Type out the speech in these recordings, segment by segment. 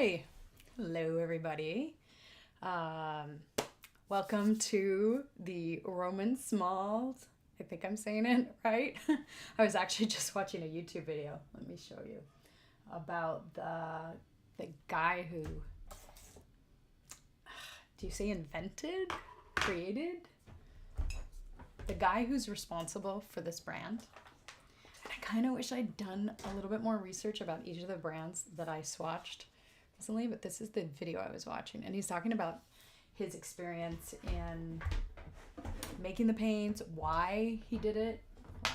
Hi. Hello, everybody. Welcome to the Roman Szmal. I think I'm saying it right. I was actually just watching a YouTube video. Let me show you about the guy who, do you say invented, created? The guy who's responsible for this brand. And I kind of wish I'd done a little bit more research about each of the brands that I swatched recently, but this is the video I was watching. And he's talking about his experience in making the paints, why he did it. I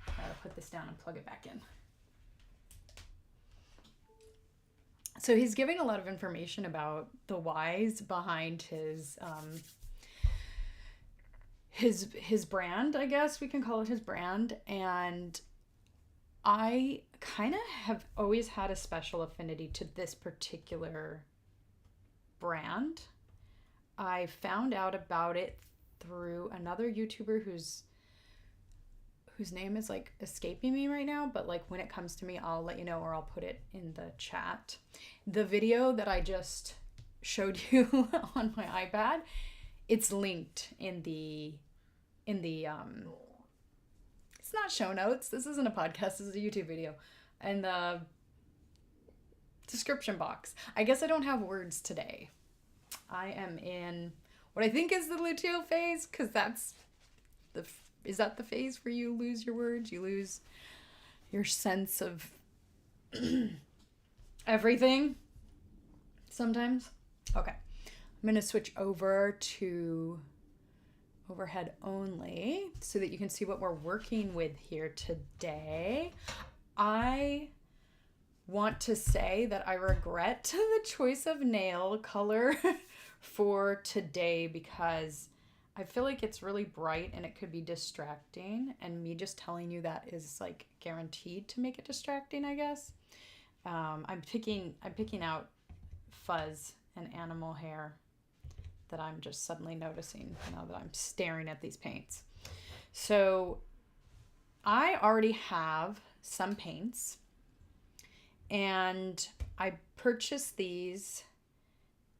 gotta put this down and plug it back in. So he's giving a lot of information about the whys behind his brand, I guess we can call it his brand. And I kind of have always had a special affinity to this particular brand. I found out about it through another YouTuber whose name is like escaping me right now, but like when it comes to me, I'll let you know, or I'll put it in the chat. The video that I just showed you on my iPad, it's linked in the it's not show notes. This isn't a podcast. This is a YouTube video. And the description box. I guess I don't have words today. I am in what I think is the luteal phase, because is that the phase where you lose your words? You lose your sense of everything sometimes. Okay. I'm going to switch over to overhead only so that you can see what we're working with here today. I want to say that I regret the choice of nail color for today because I feel like it's really bright and it could be distracting, and me just telling you that is like guaranteed to make it distracting, I guess. I'm picking out fuzz and animal hair that I'm just suddenly noticing now that I'm staring at these paints. So I already have some paints, and I purchased these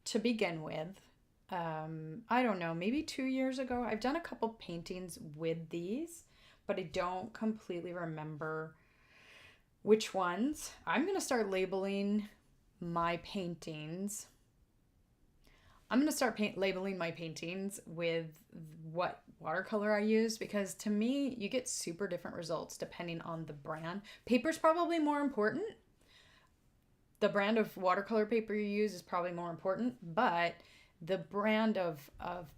to begin with. I don't know, maybe 2 years ago. I've done a couple paintings with these, but I don't completely remember which ones. I'm going to start labeling my paintings. I'm going to start labeling my paintings with what watercolor I use, because to me, you get super different results depending on the brand. Paper's probably more important. The brand of watercolor paper you use is probably more important, but the brand of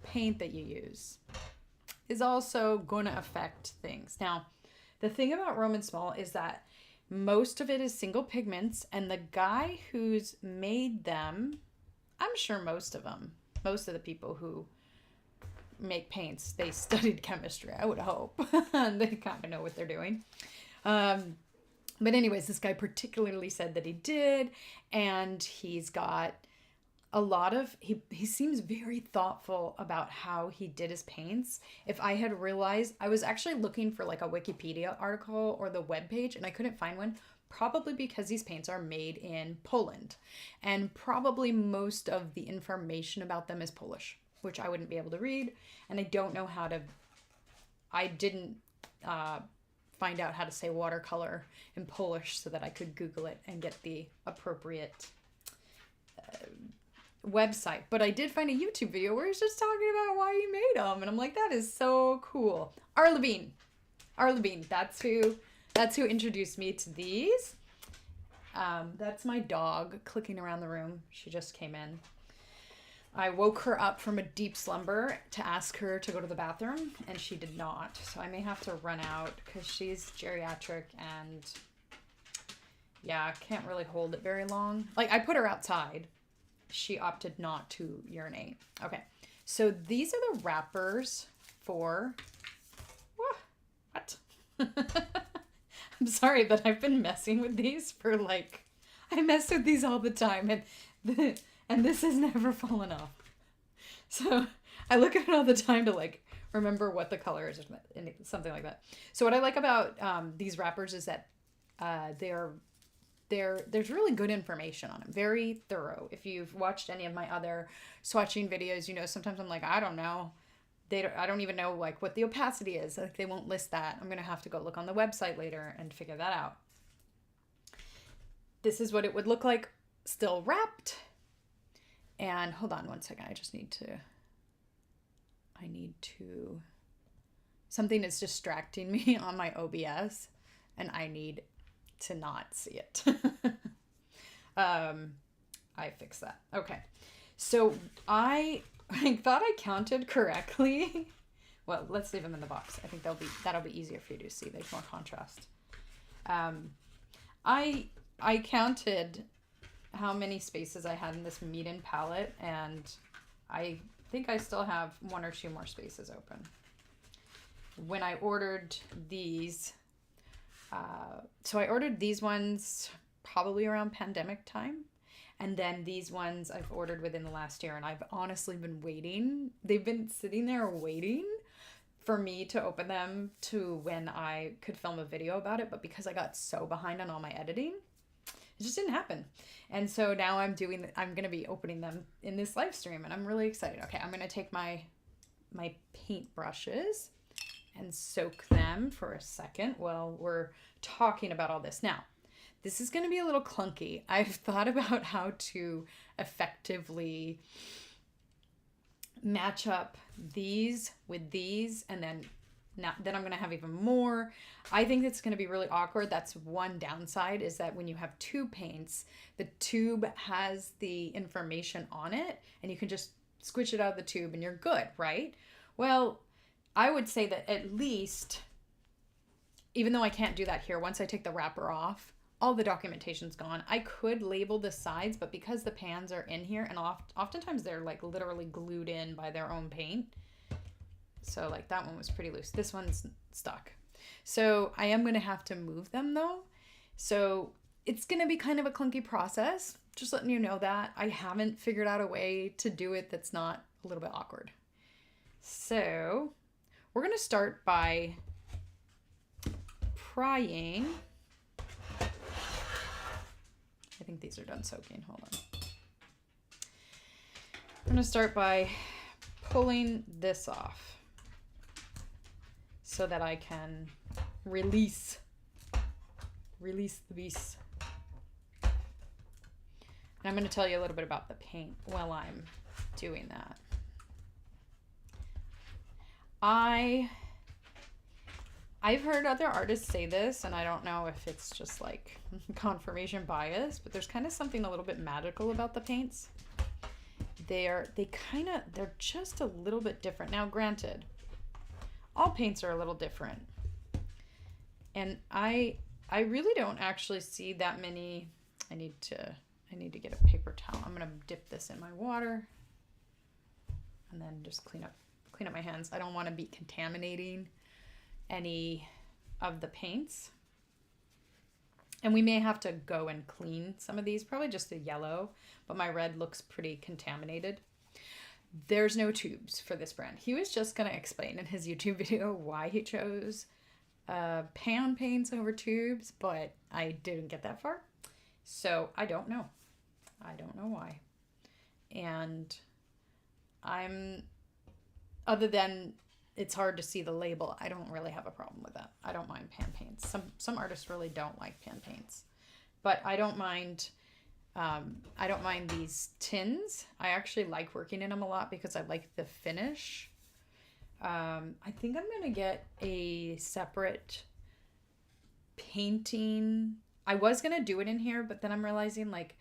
paint that you use is also going to affect things. Now, the thing about Roman Szmal is that most of it is single pigments, and the guy who's made them, I'm sure most of the people who make paints, they studied chemistry, I would hope. They kind of know what they're doing. But anyways, this guy particularly said that he did, and he's got a lot of, he seems very thoughtful about how he did his paints. If I had realized, I was actually looking for like a Wikipedia article or the webpage, and I couldn't find one. Probably because these paints are made in Poland, and probably most of the information about them is Polish, which I wouldn't be able to read, and I don't know how to, I didn't find out how to say watercolor in Polish so that I could Google it and get the appropriate website. But I did find a YouTube video where he's just talking about why he made them, and I'm like, that is so cool. Arlebeen, that's who introduced me to these. That's my dog clicking around the room. She just came in. I woke her up from a deep slumber to ask her to go to the bathroom, and she did not. So I may have to run out because she's geriatric, and yeah, I can't really hold it very long. Like, I put her outside. She opted not to urinate. Okay, so these are the wrappers for... What? I'm sorry, but I've been messing with these for like, I mess with these all the time, and this has never fallen off. So I look at it all the time to like remember what the color is or something like that. So what I like about these wrappers is that they're there's really good information on them. Very thorough. If you've watched any of my other swatching videos, you know, sometimes I'm like, I don't know. I don't even know like what the opacity is. Like they won't list that. I'm going to have to go look on the website later and figure that out. This is what it would look like still wrapped. And hold on one second. Something is distracting me on my OBS and I need to not see it. I fixed that. Okay. So I thought I counted correctly. Well, let's leave them in the box. I think that'll be easier for you to see. There's more contrast. I counted how many spaces I had in this Meeded palette, and I think I still have 1 or 2 more spaces open. When I ordered these, so I ordered these ones probably around pandemic time. And then these ones I've ordered within the last year, and I've honestly been waiting. They've been sitting there waiting for me to open them to when I could film a video about it. But because I got so behind on all my editing, it just didn't happen. And so now I'm going to be opening them in this live stream, and I'm really excited. Okay, I'm going to take my paint brushes and soak them for a second while we're talking about all this. Now, this is going to be a little clunky. I've thought about how to effectively match up these with these, and then I'm going to have even more. I think it's going to be really awkward. That's one downside, is that when you have 2 paints, the tube has the information on it, and you can just squish it out of the tube and you're good, right? Well, I would say that at least, even though I can't do that here, once I take the wrapper off, all the documentation's gone. I could label the sides, but because the pans are in here, and oftentimes they're like literally glued in by their own paint. So like that one was pretty loose. This one's stuck. So I am going to have to move them though. So it's going to be kind of a clunky process. Just letting you know that. I haven't figured out a way to do it that's not a little bit awkward. So we're going to start by prying. I think these are done soaking. Hold on. I'm going to start by pulling this off so that I can release the beast. And I'm going to tell you a little bit about the paint while I'm doing that. I've heard other artists say this, and I don't know if it's just like confirmation bias, but there's kind of something a little bit magical about the paints. They're just a little bit different. Now, granted, all paints are a little different. And I really don't actually see that many. I need to get a paper towel. I'm going to dip this in my water and then just clean up my hands. I don't want to be contaminating any of the paints. And we may have to go and clean some of these, probably just the yellow, but my red looks pretty contaminated. There's no tubes for this brand. He was just going to explain in his YouTube video why he chose pan paints over tubes, but I didn't get that far. So I don't know. I don't know why. And other than it's hard to see the label, I don't really have a problem with that. I don't mind pan paints. Some artists really don't like pan paints, but I don't mind. I don't mind these tins. I actually like working in them a lot because I like the finish. I think I'm gonna get a separate painting. I was gonna do it in here, but then I'm realizing like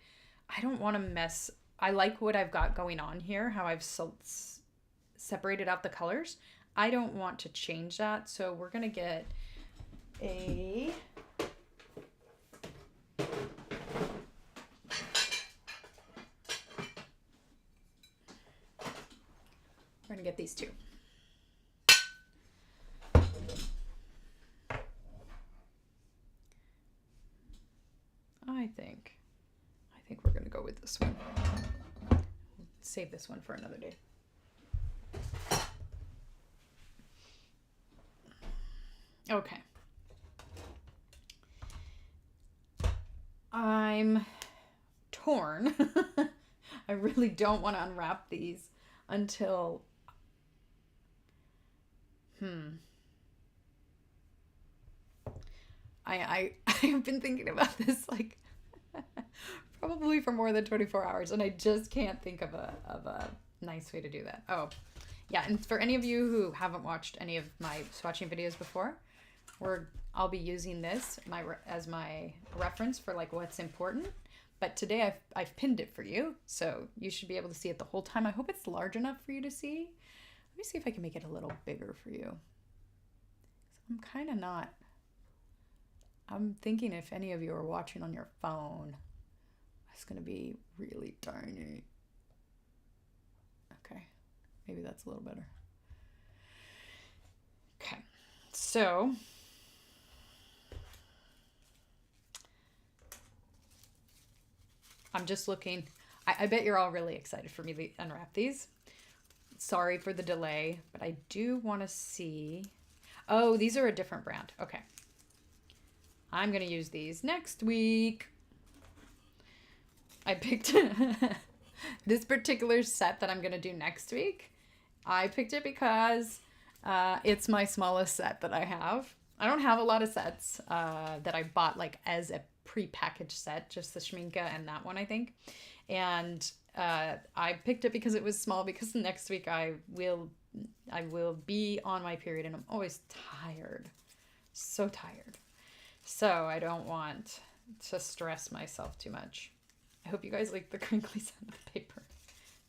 I don't want to mess. I like what I've got going on here, how I've separated out the colors. I don't want to change that, so we're gonna get a get these two. I think we're gonna go with this one. Save this one for another day. Okay. I'm torn. I really don't want to unwrap these until I've been thinking about this like probably for more than 24 hours, and I just can't think of a nice way to do that. Oh, yeah, and for any of you who haven't watched any of my swatching videos before, I'll be using this as my reference for like what's important. But today I've pinned it for you, so you should be able to see it the whole time. I hope it's large enough for you to see. Let me see if I can make it a little bigger for you. I'm kind of not. I'm thinking if any of you are watching on your phone, it's going to be really tiny. Okay, maybe that's a little better. Okay, so I'm just looking. I bet you're all really excited for me to unwrap these. Sorry for the delay, but I do want to see. Oh, these are a different brand. Okay. I'm going to use these next week. I picked this particular set that I'm going to do next week. I picked it because it's my smallest set that I have. I don't have a lot of sets that I bought like as a pre-packaged set, just the Schminke and that one, I think. And I picked it because it was small, because next week I will be on my period and I'm always tired. So tired. So I don't want to stress myself too much. I hope you guys like the crinkly side of the paper.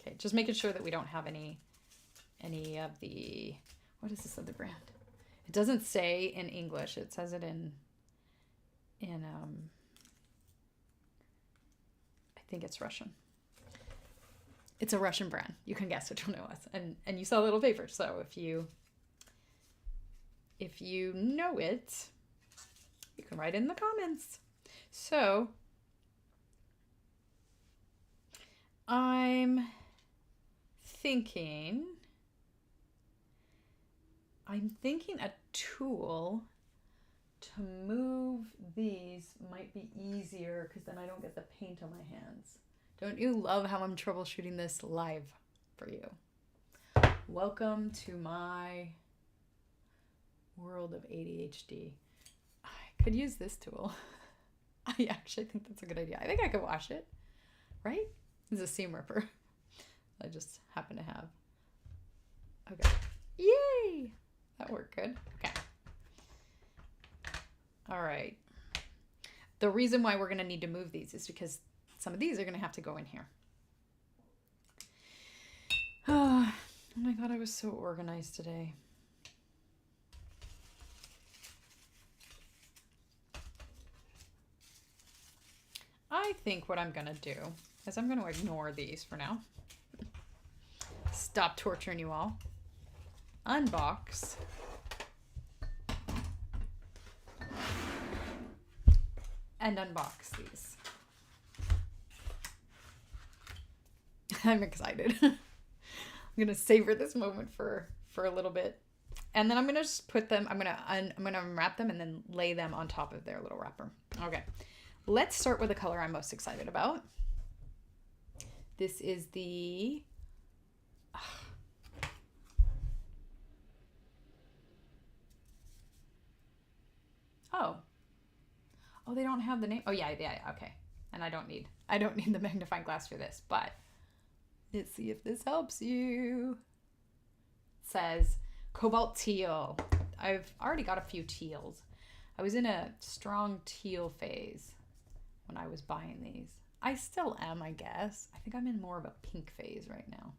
Okay, just making sure that we don't have any of the, what is this other brand? It doesn't say in English. It says it in I think it's Russian. It's a Russian brand. You can guess which one it was. And you saw a little paper. So if you know it, you can write it in the comments. So I'm thinking a tool to move these might be easier, because then I don't get the paint on my hands. Don't you love how I'm troubleshooting this live for you? Welcome to my world of ADHD. I could use this tool. I actually think that's a good idea. I think I could wash it, right? It's a seam ripper. I just happen to have. Okay. Yay! That worked good. Okay. All right. The reason why we're going to need to move these is because some of these are going to have to go in here. Oh my God, I was so organized today. I think what I'm going to do is I'm going to ignore these for now. Stop torturing you all. Unbox. And unbox these. I'm excited. I'm going to savor this moment for a little bit. And then I'm going to just put them, I'm going to unwrap them and then lay them on top of their little wrapper. Okay. Let's start with the color I'm most excited about. This is the Oh, they don't have the name. Oh yeah, okay. And I don't need the magnifying glass for this, but let's see if this helps you. It says Cobalt Teal. I've already got a few teals. I was in a strong teal phase when I was buying these. I still am, I guess. I think I'm in more of a pink phase right now.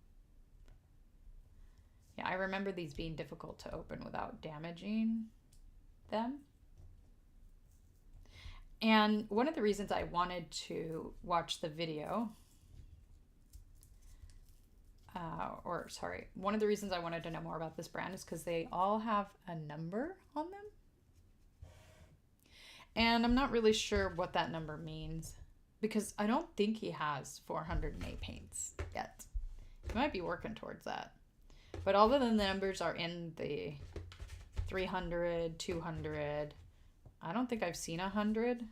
Yeah, I remember these being difficult to open without damaging them. And one of the reasons I wanted to watch the video, one of the reasons I wanted to know more about this brand is because they all have a number on them. And I'm not really sure what that number means, because I don't think he has 408 paints yet. He might be working towards that. But all of the numbers are in the 300, 200. I don't think I've seen 100.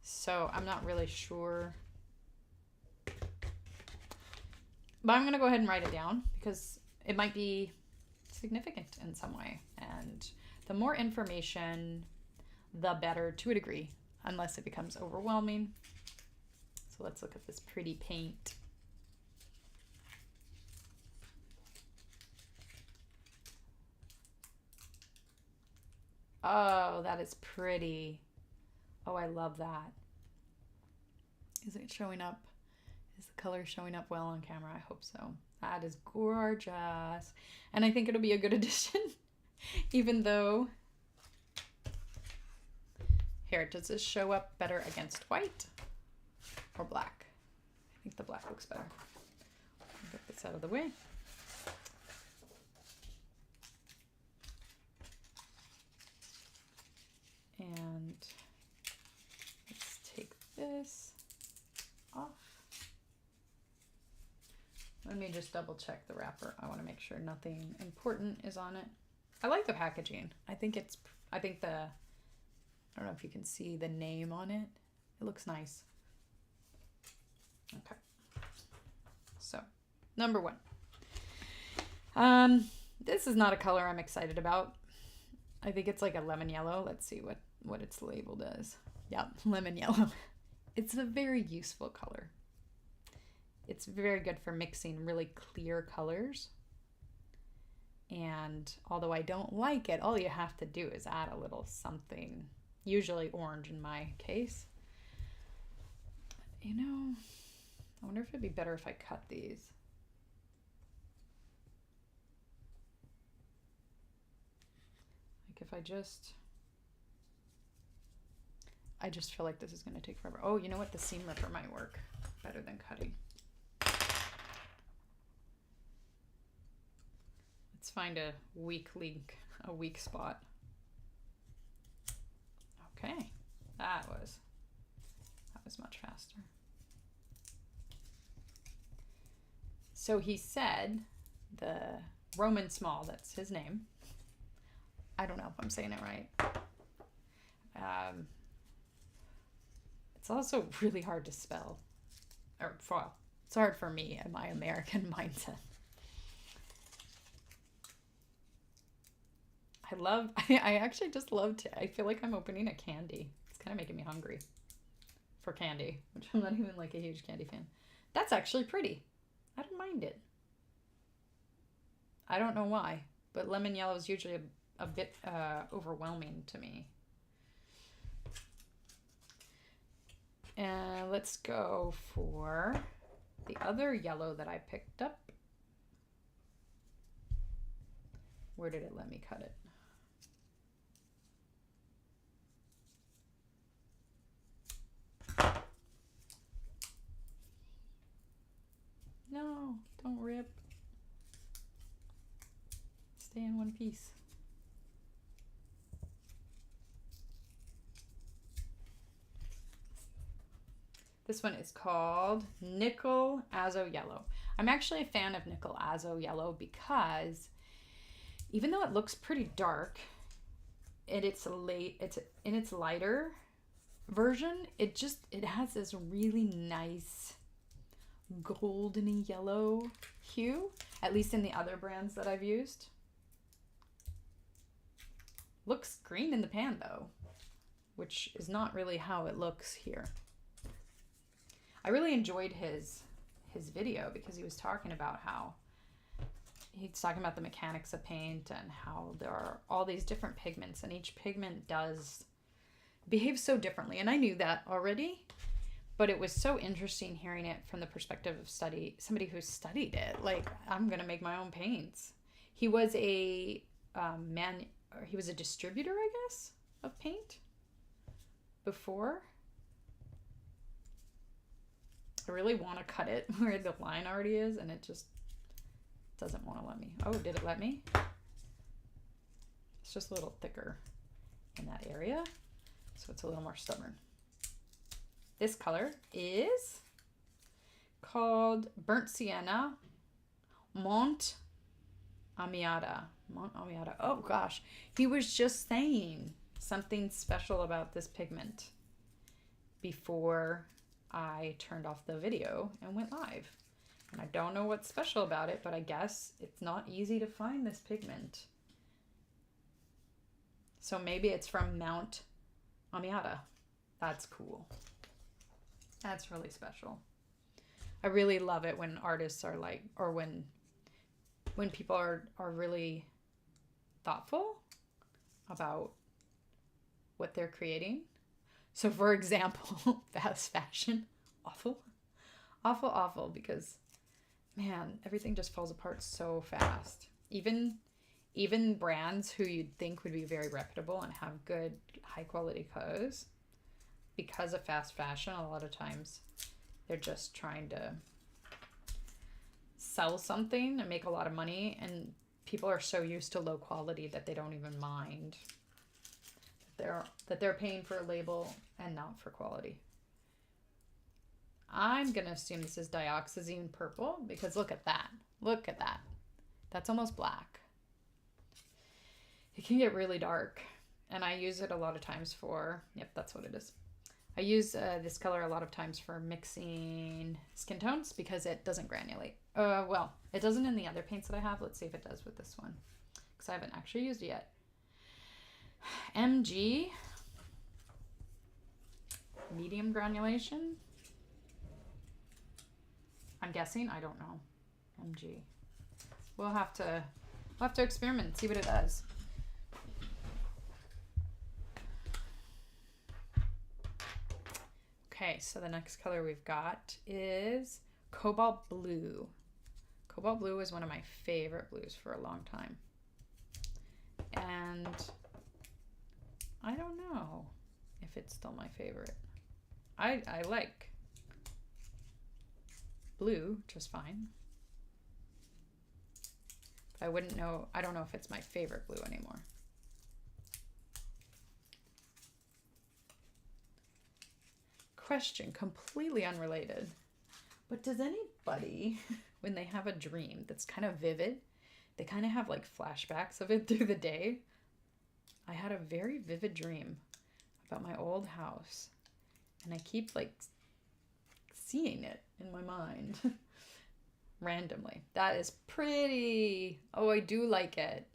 So I'm not really sure. But I'm going to go ahead and write it down because it might be significant in some way. And the more information, the better to a degree, unless it becomes overwhelming. So let's look at this pretty paint. Oh, that is pretty. Oh, I love that. Is it showing up? Is the color showing up well on camera? I hope so. That is gorgeous. And I think it'll be a good addition, even though... Here, does this show up better against white or black? I think the black looks better. I'll get this out of the way. And let's take this off. Let me just double check the wrapper. I want to make sure nothing important is on it. I like the packaging. I think I don't know if you can see the name on it. It looks nice. Okay. So, number 1. This is not a color I'm excited about. I think it's like a lemon yellow. Let's see what it's labeled as. Yeah, lemon yellow. It's a very useful color. It's very good for mixing really clear colors. And although I don't like it, all you have to do is add a little something, usually orange in my case. You know, I wonder if it'd be better if I cut these. Like if I just feel like this is going to take forever. Oh, you know what? The seam ripper might work better than cutting. Let's find a weak link, a weak spot. Okay, that was much faster. So he said the Roman Szmal, that's his name. I don't know if I'm saying it right. It's also really hard to spell. It's hard for me in my American mindset. I actually just love to, I feel like I'm opening a candy. It's kind of making me hungry for candy, which I'm not even like a huge candy fan. That's actually pretty. I don't mind it. I don't know why, but lemon yellow is usually a bit overwhelming to me. And let's go for the other yellow that I picked up. Where did it let me cut it? No, don't rip. Stay in one piece. This one is called Nickel Azo Yellow. I'm actually a fan of Nickel Azo Yellow because even though it looks pretty dark, and it's in its lighter version, it has this really nice golden yellow hue, at least in the other brands that I've used. Looks green in the pan though, which is not really how it looks here. I really enjoyed his video because he was talking about he's talking about the mechanics of paint and how there are all these different pigments and each pigment does behave so differently. And I knew that already, but it was so interesting hearing it from the perspective of somebody who studied it. Like, I'm going to make my own paints. He was a he was a distributor, I guess, of paint before. I really want to cut it where the line already is, and it just doesn't want to let me. Oh, did it let me? It's just a little thicker in that area, so it's a little more stubborn. This color is called Burnt Sienna Mont Amiata. Mont Amiata. Oh gosh, he was just saying something special about this pigment before I turned off the video and went live. And I don't know what's special about it, but I guess it's not easy to find this pigment. So maybe it's from Mount Amiata. That's cool. That's really special. I really love it when artists are like, or when people are really thoughtful about what they're creating. So for example, fast fashion, awful, because man, everything just falls apart so fast. Even brands who you'd think would be very reputable and have good high quality clothes, because of fast fashion, a lot of times they're just trying to sell something and make a lot of money, and people are so used to low quality that they don't even mind that they're paying for a label and not for quality. I'm gonna assume this is dioxazine purple because look at that. Look at that. That's almost black. It can get really dark, and I use it a lot of times for, yep, that's what it is. I use this color a lot of times for mixing skin tones because it doesn't granulate. Well, it doesn't in the other paints that I have. Let's see if it does with this one, because I haven't actually used it yet. MG, medium granulation. I'm guessing, I don't know. MG. We'll have to experiment and see what it does. Okay, so the next color we've got is Cobalt Blue. Cobalt Blue is one of my favorite blues for a long time. And I don't know if it's still my favorite. I like blue just fine. But I don't know if it's my favorite blue anymore. Question, completely unrelated, but does anybody, when they have a dream that's kind of vivid, they kind of have like flashbacks of it through the day? I had a very vivid dream about my old house, and I keep like seeing it in my mind randomly. That is pretty. Oh, I do like it.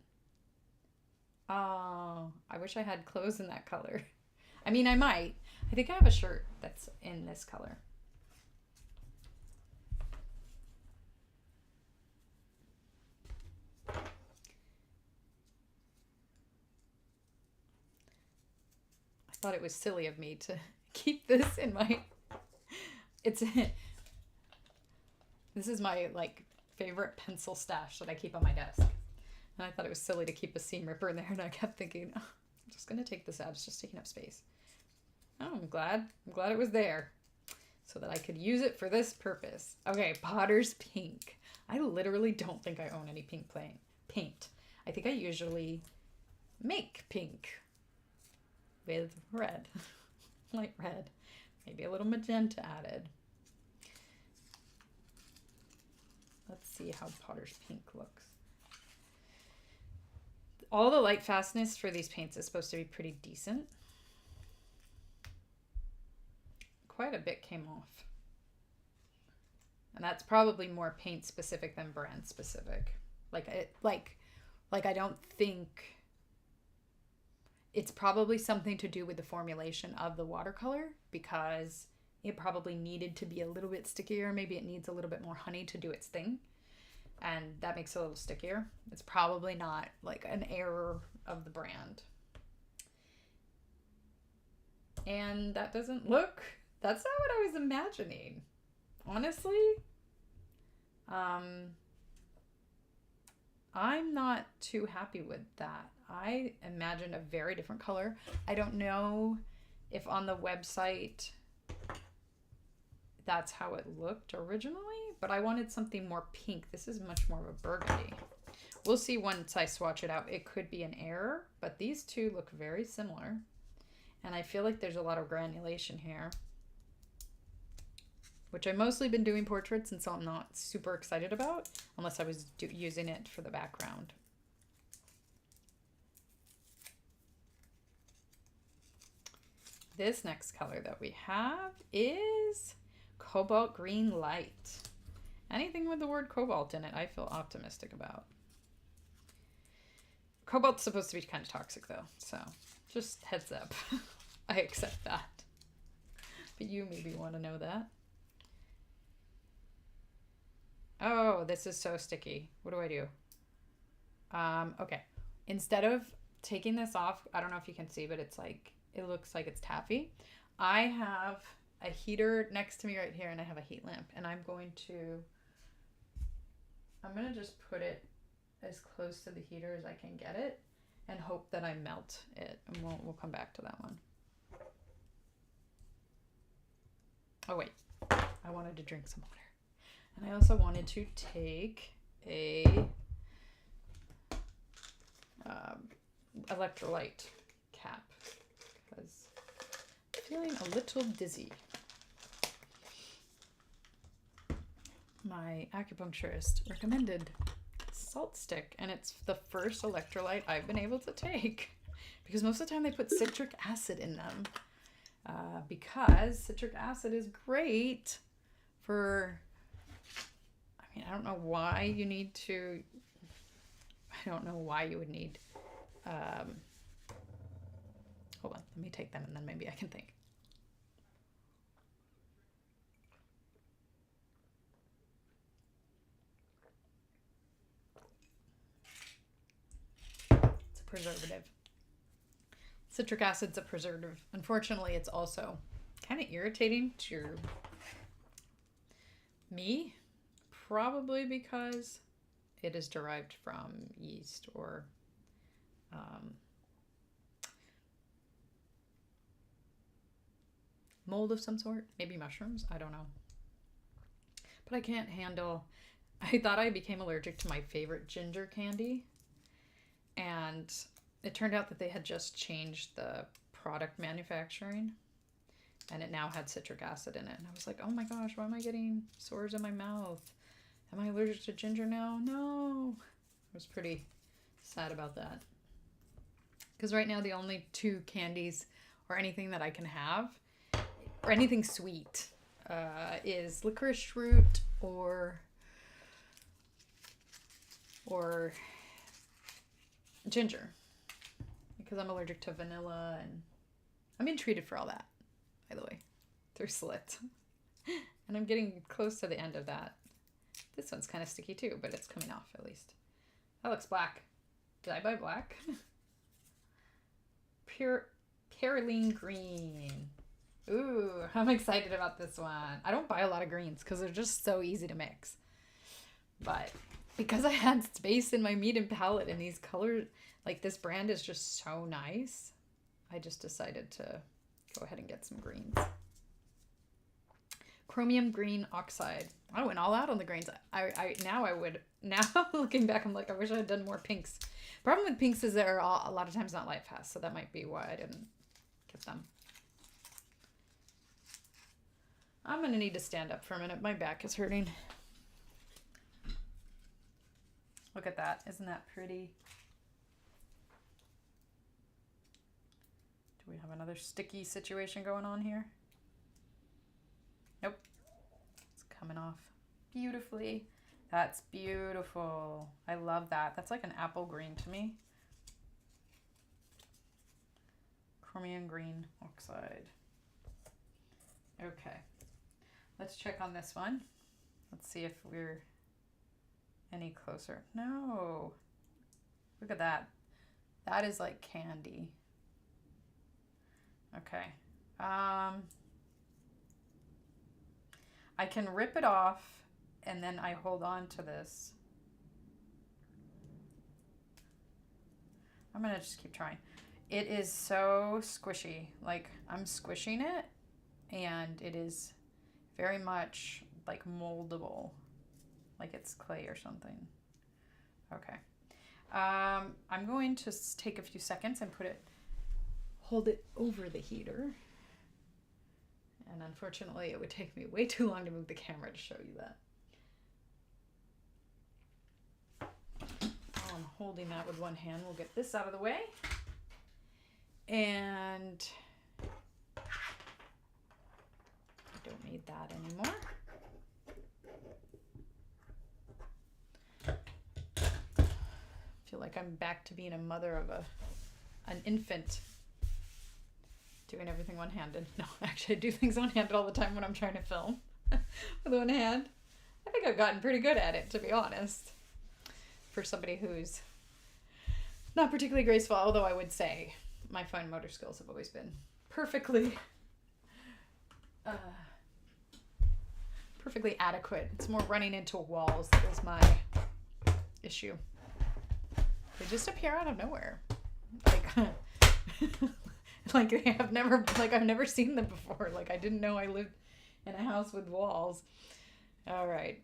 Oh, I wish I had clothes in that color. I mean, I might. I think I have a shirt that's in this color. I thought it was silly of me to keep this in my... This is my like favorite pencil stash that I keep on my desk. And I thought it was silly to keep a seam ripper in there, and I kept thinking, oh, I'm just going to take this out. It's just taking up space. Oh, I'm glad it was there so that I could use it for this purpose. Okay, Potter's Pink. I literally don't think I own any pink paint. I think I usually make pink with red, light red, maybe a little magenta added. Let's see how Potter's Pink looks. All the light fastness for these paints is supposed to be pretty decent. Quite a bit came off. And that's probably more paint specific than brand specific. I don't think it's probably something to do with the formulation of the watercolor, because it probably needed to be a little bit stickier. Maybe it needs a little bit more honey to do its thing, and that makes it a little stickier. It's probably not like an error of the brand. And that doesn't look, that's not what I was imagining, honestly. I'm not too happy with that. I imagined a very different color. I don't know if on the website that's how it looked originally, but I wanted something more pink. This is much more of a burgundy. We'll see once I swatch it out. It could be an error, but these two look very similar. And I feel like there's a lot of granulation here, which I've mostly been doing portraits, and so I'm not super excited about, unless I was using it for the background. this next color that we have is Cobalt Green Light. Anything with the word cobalt in it, I feel optimistic about. Cobalt's supposed to be kind of toxic though, so just heads up. I accept that. But you maybe want to know that. Oh, this is so sticky. What do I do? Okay. Instead of taking this off, I don't know if you can see, but it's like, it looks like it's taffy. I have a heater next to me right here, and I have a heat lamp, and I'm going to just put it as close to the heater as I can get it and hope that I melt it. And we'll come back to that one. Oh wait, I wanted to drink some water. And I also wanted to take a electrolyte cap because I'm feeling a little dizzy. My acupuncturist recommended salt stick, and it's the first electrolyte I've been able to take because most of the time they put citric acid in them because citric acid is great for, I mean, I don't know why you need to, I don't know why you would need, hold on, let me take that and then maybe I can think. It's a preservative. Citric acid's a preservative. Unfortunately, it's also kind of irritating to me, probably because it is derived from yeast or mold of some sort, maybe mushrooms, I don't know. But I can't handle, I thought I became allergic to my favorite ginger candy, and it turned out that they had just changed the product manufacturing and it now had citric acid in it. And I was like, oh my gosh, why am I getting sores in my mouth? Am I allergic to ginger now? No. I was pretty sad about that. Because right now the only two candies or anything that I can have, or anything sweet, is licorice root or ginger. Because I'm allergic to vanilla, and I'm being treated for all that, by the way, through Slit. And I'm getting close to the end of that. This one's kind of sticky too, but it's coming off at least. That looks black. Did I buy black? Pure Caroline Green. Ooh, I'm excited about this one. I don't buy a lot of greens because they're just so easy to mix. But because I had space in my Meeded palette and these colors, like this brand is just so nice, I just decided to go ahead and get some greens. Chromium green oxide. I went all out on the greens. Now looking back, I'm like, I wish I had done more pinks. Problem with pinks is they're a lot of times not light fast, so that might be why I didn't get them. I'm gonna need to stand up for a minute. My back is hurting. Look at that. Isn't that pretty? Do we have another sticky situation going on here? Nope. It's coming off beautifully. That's beautiful. I love that. That's like an apple green to me. Chromium green oxide. Okay. Let's check on this one. Let's see if we're any closer. No. Look at that. That is like candy. Okay. I can rip it off and then I hold on to this. I'm gonna just keep trying. It is so squishy. Like, I'm squishing it and it is very much like moldable, like it's clay or something. Okay. I'm going to take a few seconds and hold it over the heater. And unfortunately, it would take me way too long to move the camera to show you that. While I'm holding that with one hand, we'll get this out of the way. And that anymore. I feel like I'm back to being a mother of an infant, doing everything one-handed. No, actually I do things one-handed all the time when I'm trying to film with one hand. I think I've gotten pretty good at it, to be honest, for somebody who's not particularly graceful, although I would say my fine motor skills have always been perfectly adequate. It's more running into walls that is my issue. They just appear out of nowhere. Like I've never seen them before. Like I didn't know I lived in a house with walls. All right.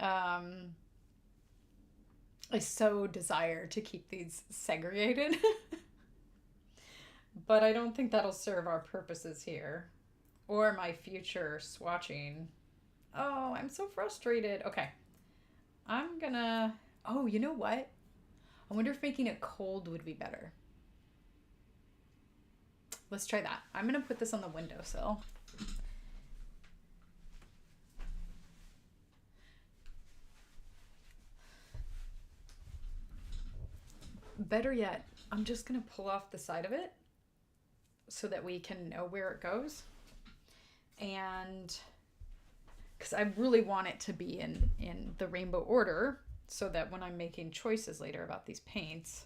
I so desire to keep these segregated, but I don't think that'll serve our purposes here or my future swatching. Oh, I'm so frustrated. Okay. Oh, you know what? I wonder if making it cold would be better. Let's try that. I'm going to put this on the windowsill. Better yet, I'm just going to pull off the side of it so that we can know where it goes. And because I really want it to be in the rainbow order so that when I'm making choices later about these paints,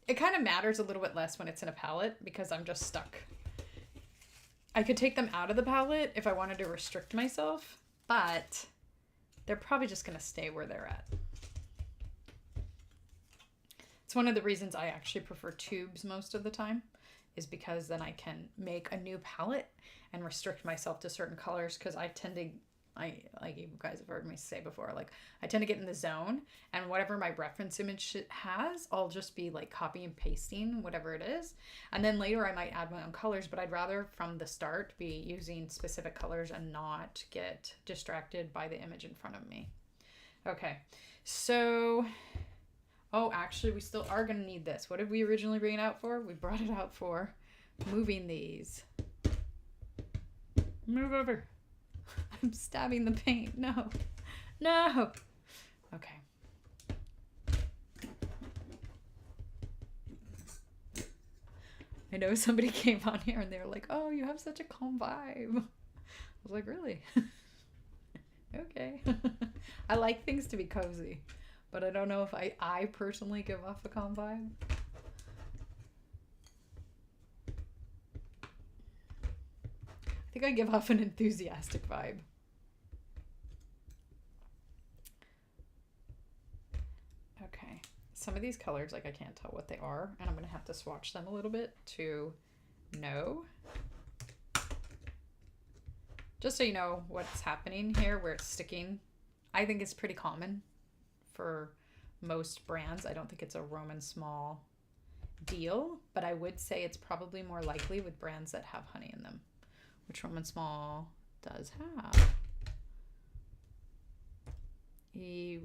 it kind of matters a little bit less when it's in a palette because I'm just stuck. I could take them out of the palette if I wanted to restrict myself, but they're probably just going to stay where they're at. It's one of the reasons I actually prefer tubes most of the time, is because then I can make a new palette and restrict myself to certain colors, because I tend to, like you guys have heard me say before, like I tend to get in the zone, and whatever my reference image has, I'll just be like copy and pasting whatever it is. And then later I might add my own colors, but I'd rather from the start be using specific colors and not get distracted by the image in front of me. Okay, so... Oh, actually, we still are going to need this. What did we originally bring it out for? We brought it out for moving these. Move over. I'm stabbing the paint. No. No. Okay. I know somebody came on here and they were like, oh, you have such a calm vibe. I was like, really? Okay. I like things to be cozy. But I don't know if I personally give off a calm vibe. I think I give off an enthusiastic vibe. Okay. Some of these colors, like I can't tell what they are, and I'm going to have to swatch them a little bit to know. Just so you know what's happening here, where it's sticking. I think it's pretty common for most brands. I don't think it's a Roman Szmal deal, but I would say it's probably more likely with brands that have honey in them, which Roman Szmal does have. The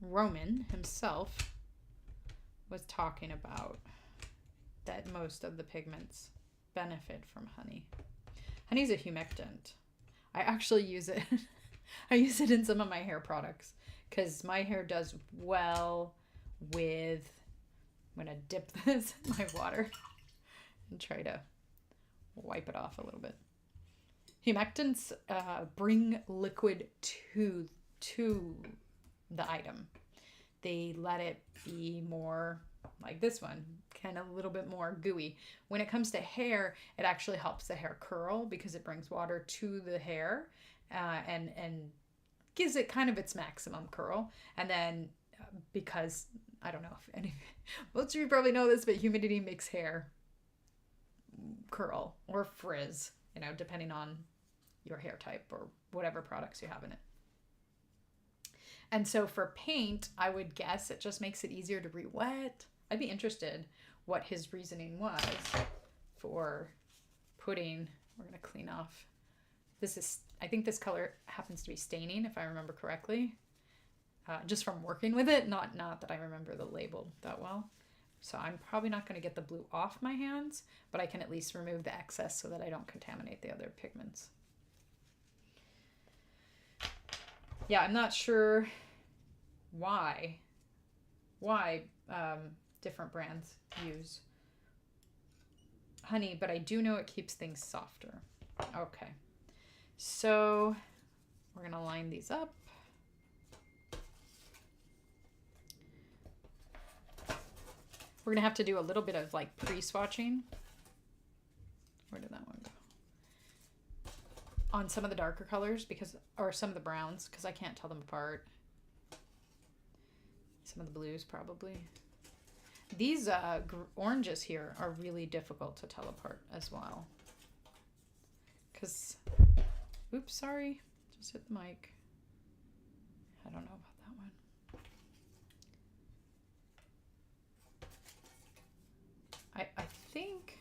Roman himself was talking about that most of the pigments benefit from honey. Honey's a humectant. I actually use it. I use it in some of my hair products because my hair does well with... I'm going to dip this in my water and try to wipe it off a little bit. Humectants bring liquid to the item. They let it be more like this one, kind of a little bit more gooey. When it comes to hair, it actually helps the hair curl because it brings water to the hair and gives it kind of its maximum curl. And then because, I don't know if most of you probably know this, but humidity makes hair curl or frizz, you know, depending on your hair type or whatever products you have in it. And so for paint, I would guess it just makes it easier to re-wet. I'd be interested what his reasoning was for putting, we're going to clean off. This is, I think this color happens to be staining, if I remember correctly. Just from working with it, not that I remember the label that well. So I'm probably not going to get the blue off my hands, but I can at least remove the excess so that I don't contaminate the other pigments. Yeah, I'm not sure why different brands use honey, but I do know it keeps things softer. Okay, so we're going to line these up. We're going to have to do a little bit of like pre-swatching. Where did that one go? On some of the darker colors or some of the browns, because I can't tell them apart. Some of the blues probably. These oranges here are really difficult to tell apart as well. Because, oops, sorry, just hit the mic. I don't know about that one. I think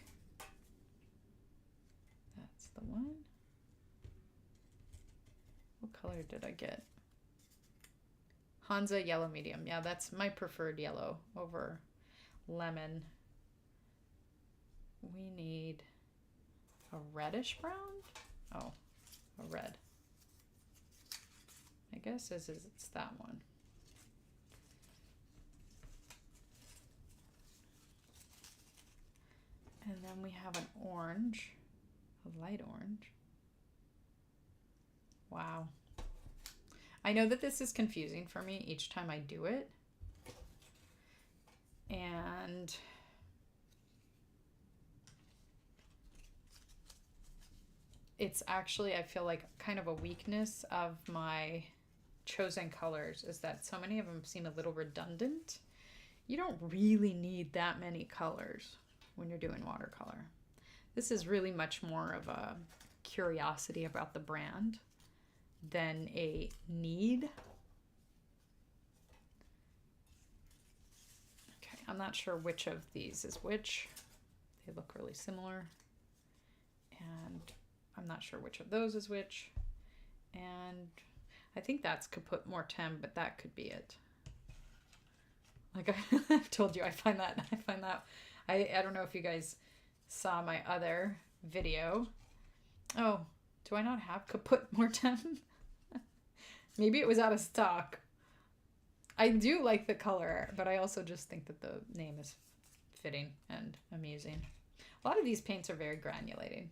that's the one. What color did I get? Hansa yellow medium. Yeah, that's my preferred yellow over lemon. We need a reddish brown. Oh, a red. I guess it's that one. And then we have an orange, a light orange. Wow. I know that this is confusing for me each time I do it. And it's actually, I feel like kind of a weakness of my chosen colors is that so many of them seem a little redundant. You don't really need that many colors when you're doing watercolor. This is really much more of a curiosity about the brand than a need. Okay, I'm not sure which of these is which. They look really similar. And I'm not sure which of those is which. And I think that's Kaput Mortem, but that could be it. Like I've told you, I find that I don't know if you guys saw my other video. Oh, do I not have Kaput Mortem? Maybe it was out of stock. I do like the color, but I also just think that the name is fitting and amusing. A lot of these paints are very granulating.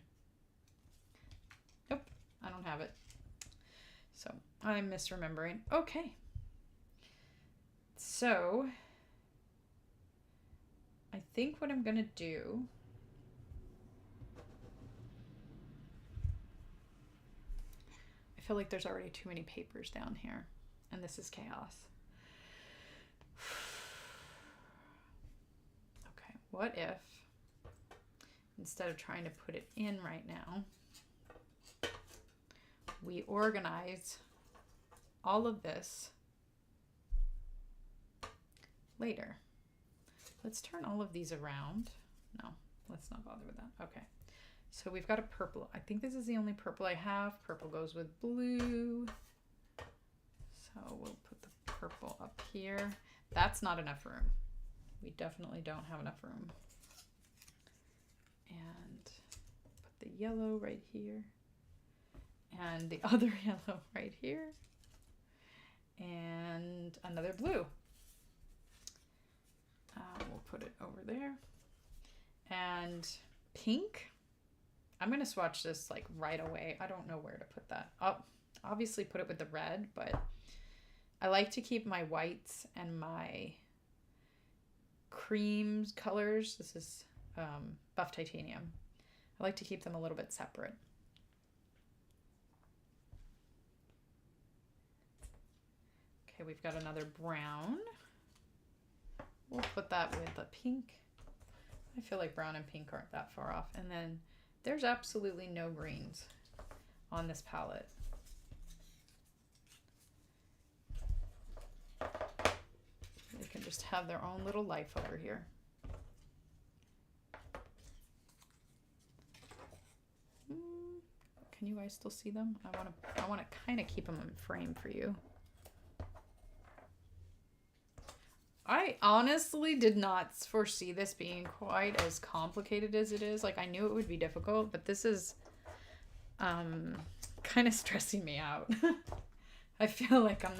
Nope, I don't have it. So I'm misremembering. Okay. So I think what I'm gonna do, I feel like there's already too many papers down here and this is chaos. Okay, what if instead of trying to put it in right now, we organize all of this later. Let's turn all of these around. No, let's not bother with that. Okay, so we've got a purple. I think this is the only purple I have. Purple goes with blue. So we'll put the purple up here. That's not enough room. We definitely don't have enough room. And put the yellow right here. And the other yellow right here. And another blue. We'll put it over there. And pink. I'm going to swatch this like right away. I don't know where to put that. I'll obviously put it with the red, but I like to keep my whites and my creams colors. This is buff titanium. I like to keep them a little bit separate. Okay, we've got another brown. We'll put that with the pink. I feel like brown and pink aren't that far off. And then there's absolutely no greens on this palette. They can just have their own little life over here. Can you guys still see them? I want to kind of keep them in frame for you. I honestly did not foresee this being quite as complicated as it is. Like, I knew it would be difficult, but this is kind of stressing me out. I feel like I'm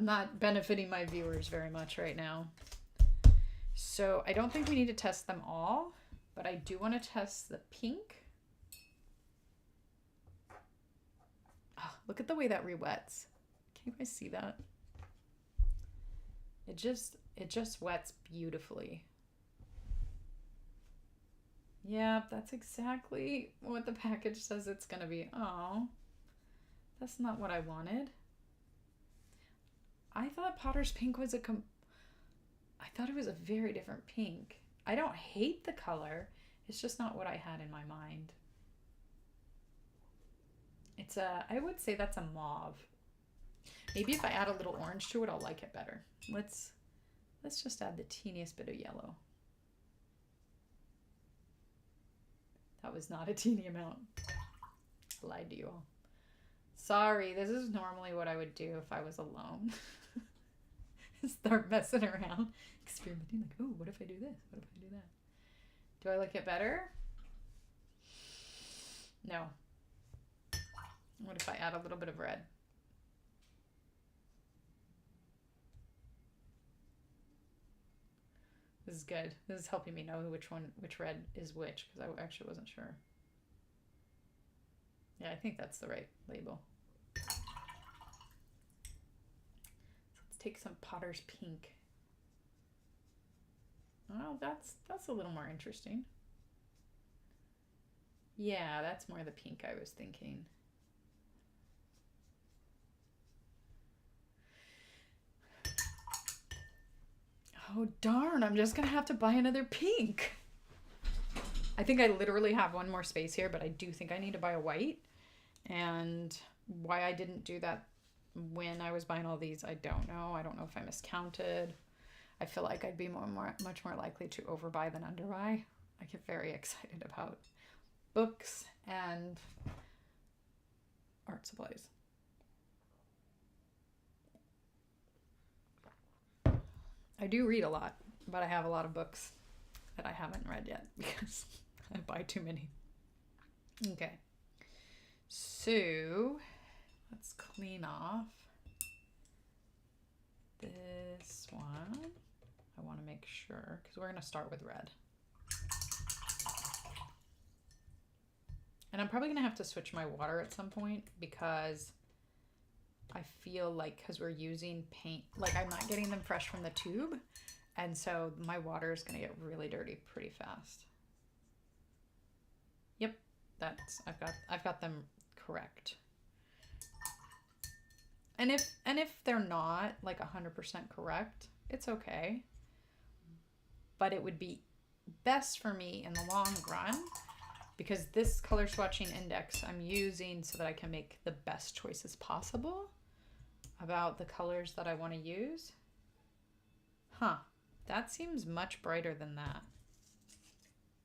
not benefiting my viewers very much right now. So I don't think we need to test them all, but I do want to test the pink. Oh, look at the way that re-wets. Can you guys see that? It just wets beautifully. Yeah, that's exactly what the package says it's gonna be. Oh, that's not what I wanted. I thought Potter's Pink was I thought it was a very different pink. I don't hate the color. It's just not what I had in my mind. I would say that's a mauve. Maybe if I add a little orange to it, I'll like it better. Let's just add the teeniest bit of yellow. That was not a teeny amount. I lied to you all. Sorry, this is normally what I would do if I was alone. Start messing around, experimenting, like, oh, what if I do this? What if I do that? Do I like it better? No. What if I add a little bit of red? This is good. This is helping me know which red is which, because I actually wasn't sure. Yeah, I think that's the right label. So let's take some Potter's Pink. Oh, that's a little more interesting. Yeah, that's more the pink I was thinking. Oh, darn, I'm just gonna have to buy another pink. I think I literally have one more space here, but I do think I need to buy a white. And why I didn't do that when I was buying all these, I don't know. I don't know if I miscounted. I feel like I'd be much more likely to overbuy than underbuy. I get very excited about books and art supplies. I do read a lot, but I have a lot of books that I haven't read yet because I buy too many. Okay, so let's clean off this one. I want to make sure, because we're going to start with red. And I'm probably going to have to switch my water at some point because I feel like, because we're using paint, like I'm not getting them fresh from the tube. And so my water is going to get really dirty pretty fast. Yep, I've got them correct. And if they're not like 100% correct, it's okay. But it would be best for me in the long run, because this color swatching index I'm using so that I can make the best choices possible about the colors that I want to use. Huh, that seems much brighter than that.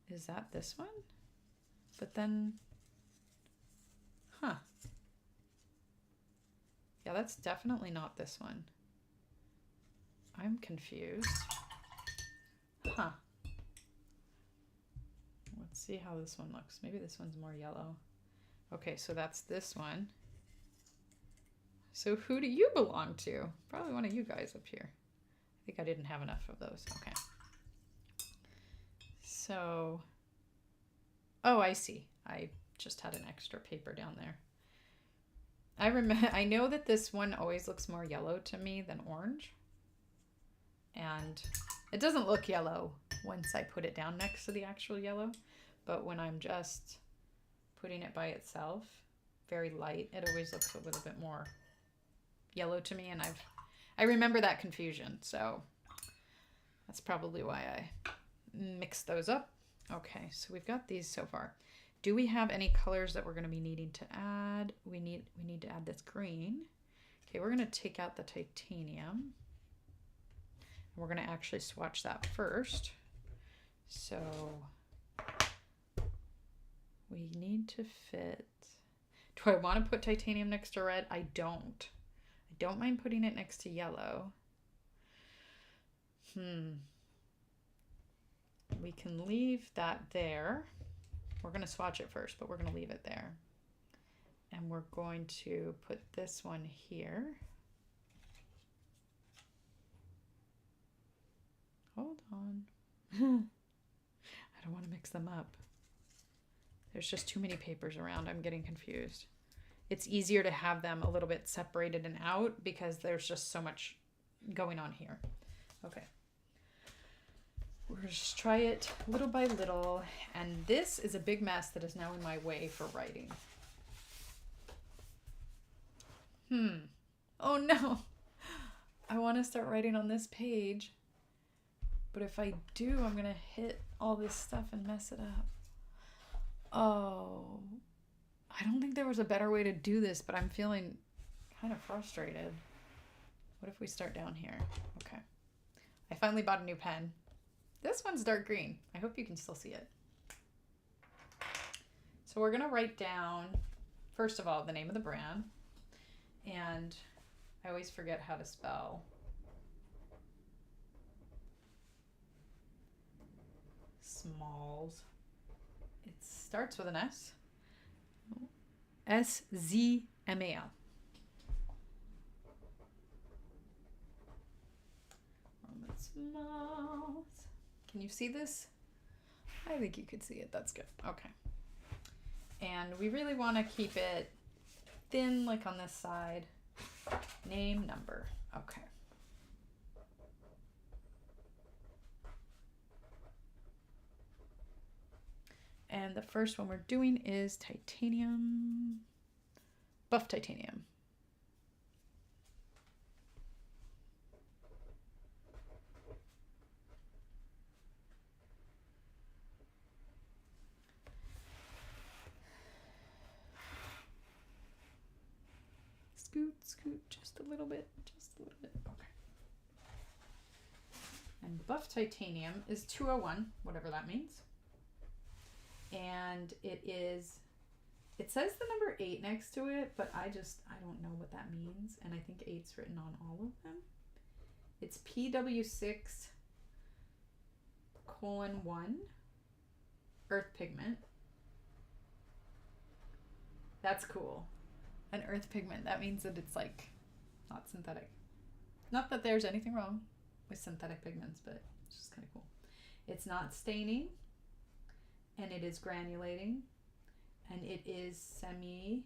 Is that this one? But then, huh. Yeah, that's definitely not this one. I'm confused. Huh. Let's see how this one looks. Maybe this one's more yellow. Okay, so that's this one. So who do you belong to? Probably one of you guys up here. I think I didn't have enough of those. Okay. So, oh, I see. I just had an extra paper down there. I know that this one always looks more yellow to me than orange. And it doesn't look yellow once I put it down next to the actual yellow, but when I'm just putting it by itself, very light, it always looks a little bit more yellow to me, and I remember that confusion, so that's probably why I mixed those up. Okay, so we've got these so far. Do we have any colors that we're going to be needing to add? We need to add this green. Okay, we're going to take out the titanium. We're going to actually swatch that first. So we need to fit. Do I want to put titanium next to red? I don't. I don't mind putting it next to yellow. We can leave that there. We're going to swatch it first, but we're going to leave it there. And we're going to put this one here. Hold on. I don't want to mix them up. There's just too many papers around. I'm getting confused. It's easier to have them a little bit separated and out because there's just so much going on here. Okay. We're going to just try it little by little. And this is a big mess that is now in my way for writing. Oh no. I want to start writing on this page. But if I do, I'm going to hit all this stuff and mess it up. Oh, I don't think there was a better way to do this, but I'm feeling kind of frustrated. What if we start down here? Okay. I finally bought a new pen. This one's dark green. I hope you can still see it. So we're going to write down, first of all, the name of the brand. And I always forget how to spell Smalls. It starts with an S. S-Z-M-A-L. Roman Szmals. Can you see this? I think you could see it. That's good. Okay. And we really want to keep it thin, like on this side. Name, number. Okay. And the first one we're doing is titanium, buff titanium. Scoot, scoot, just a little bit, okay. And buff titanium is 201, whatever that means. And it says the number 8 next to it, but I don't know what that means. And I think 8's written on all of them. It's PW6:1 earth pigment. That's cool. An earth pigment. That means that it's like not synthetic. Not that there's anything wrong with synthetic pigments, but it's just kind of cool. It's not staining. And it is granulating, and it is semi-opaque.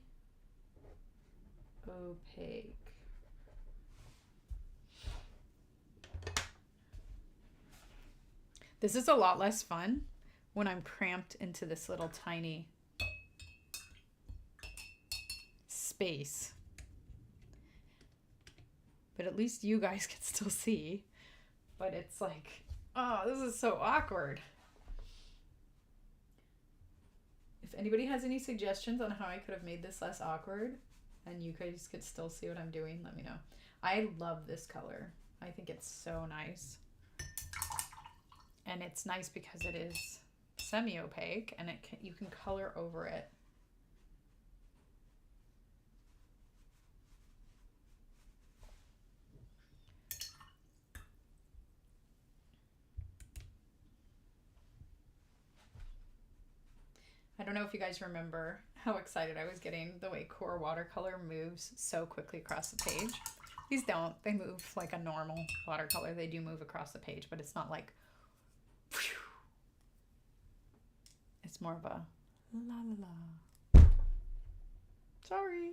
This is a lot less fun when I'm cramped into this little tiny space. But at least you guys can still see. But it's like, oh, this is so awkward. If anybody has any suggestions on how I could have made this less awkward and you guys could still see what I'm doing, let me know. I love this color. I think it's so nice. And it's nice because it is semi-opaque and you can color over it. I don't know if you guys remember how excited I was getting the way Core Watercolor moves so quickly across the page. These don't. They move like a normal watercolor. They do move across the page, but it's not like whew. It's more of a la la la. Sorry.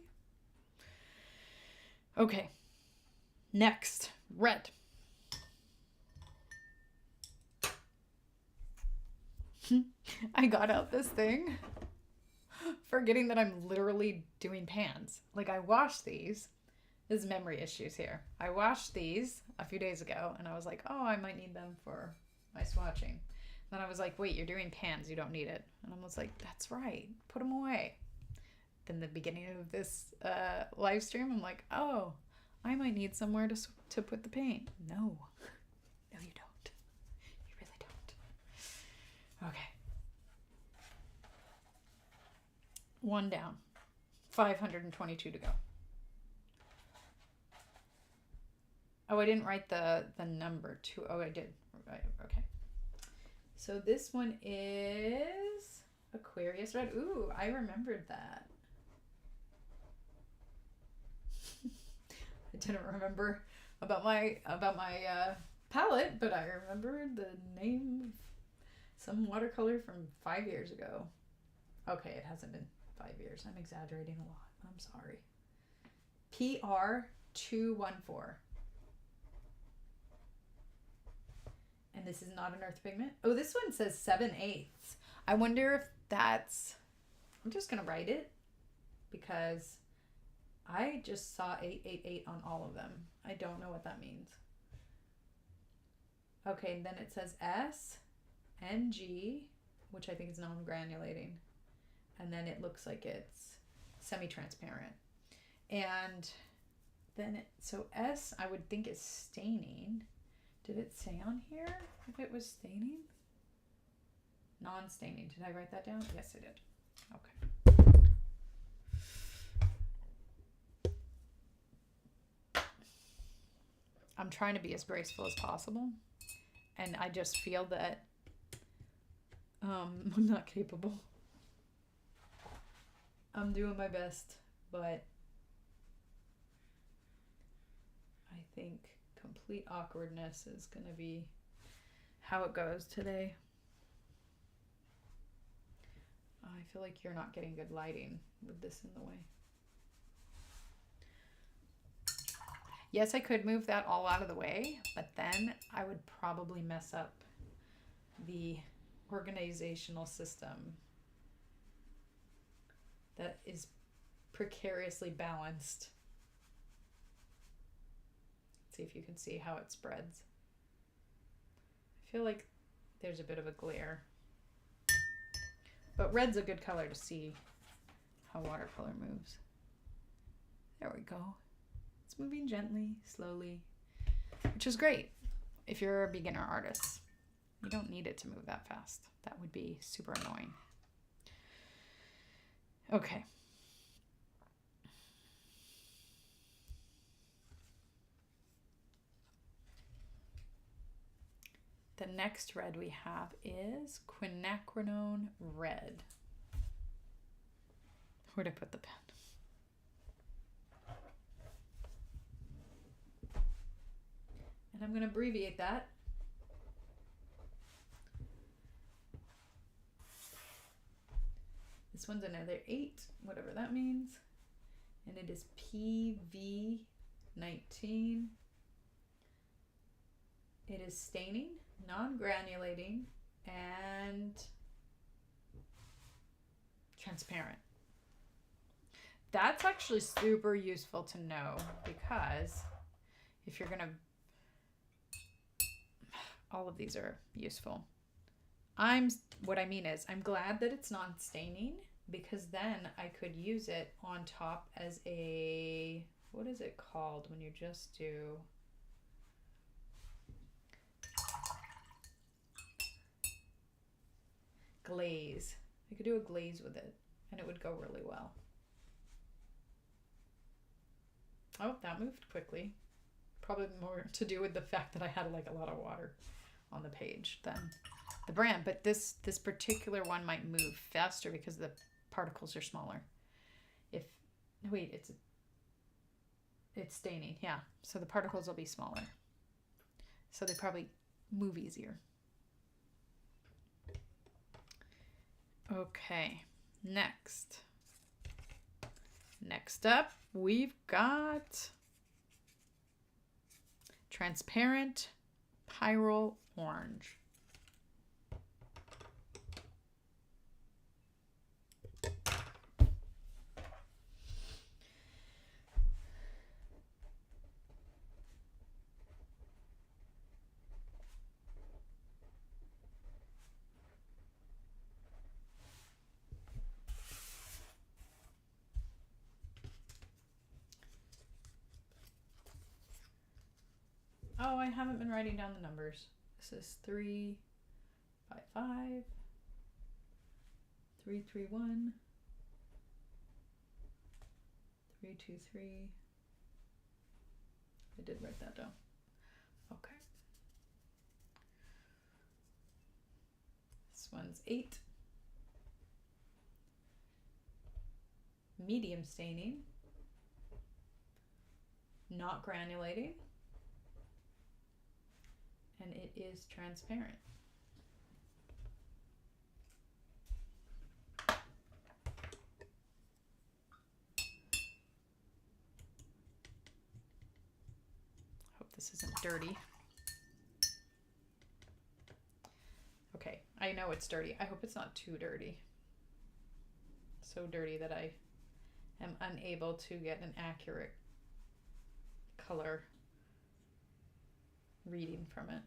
Okay. Next, red. I got out this thing forgetting that I'm literally doing pans. Like I washed these. There's memory issues here. I washed these a few days ago and I was like, oh, I might need them for my swatching. Then I was like, wait, you're doing pans. You don't need it. And I was like, that's right. Put them away. Then the beginning of this live stream, I'm like, oh, I might need somewhere to put the paint. No. No, you don't. You really don't. Okay. One down. 522 to go. Oh, I didn't write the number two. Oh, I did. Right, okay. So this one is Aquarius red. Ooh, I remembered that. I didn't remember about my palette, but I remembered the name of some watercolor from 5 years ago. Okay, it hasn't been 5 years. I'm exaggerating a lot. I'm sorry. PR214. And this is not an earth pigment. Oh, this one says 7/8. I wonder if that's... I'm just going to write it because I just saw 888 on all of them. I don't know what that means. Okay, and then it says SNG, which I think is non-granulating. And then it looks like it's semi-transparent. And then so S, I would think is staining. Did it say on here if it was staining? Non-staining. Did I write that down? Yes, I did. Okay. I'm trying to be as graceful as possible. And I just feel that I'm not capable. I'm doing my best, but I think complete awkwardness is going to be how it goes today. I feel like you're not getting good lighting with this in the way. Yes, I could move that all out of the way, but then I would probably mess up the organizational system that is precariously balanced. Let's see if you can see how it spreads. I feel like there's a bit of a glare. But red's a good color to see how watercolor moves. There we go. It's moving gently, slowly, which is great if you're a beginner artist. You don't need it to move that fast. That would be super annoying. Okay. The next red we have is quinacridone red. Where'd I put the pen? And I'm going to abbreviate that. This one's another 8, whatever that means. And it is PV19. It is staining, non-granulating, and transparent. That's actually super useful to know because if you're gonna, all of these are useful. What I mean is I'm glad that it's non-staining because then I could use it on top as a, what is it called when you just do, glaze. I could do a glaze with it and it would go really well. Oh, that moved quickly. Probably more to do with the fact that I had like a lot of water on the page than the brand, but this particular one might move faster because the particles are smaller. Wait, it's staining, yeah. So the particles will be smaller. So they probably move easier. Okay, next up, we've got transparent pyrrole orange. Oh, I haven't been writing down the numbers. This is 355, 331, 323. I did write that down. one's 8. Medium staining. Not granulating. And it is transparent. Hope this isn't dirty. Okay, I know it's dirty. I hope it's not too dirty. So dirty that I am unable to get an accurate color reading from it.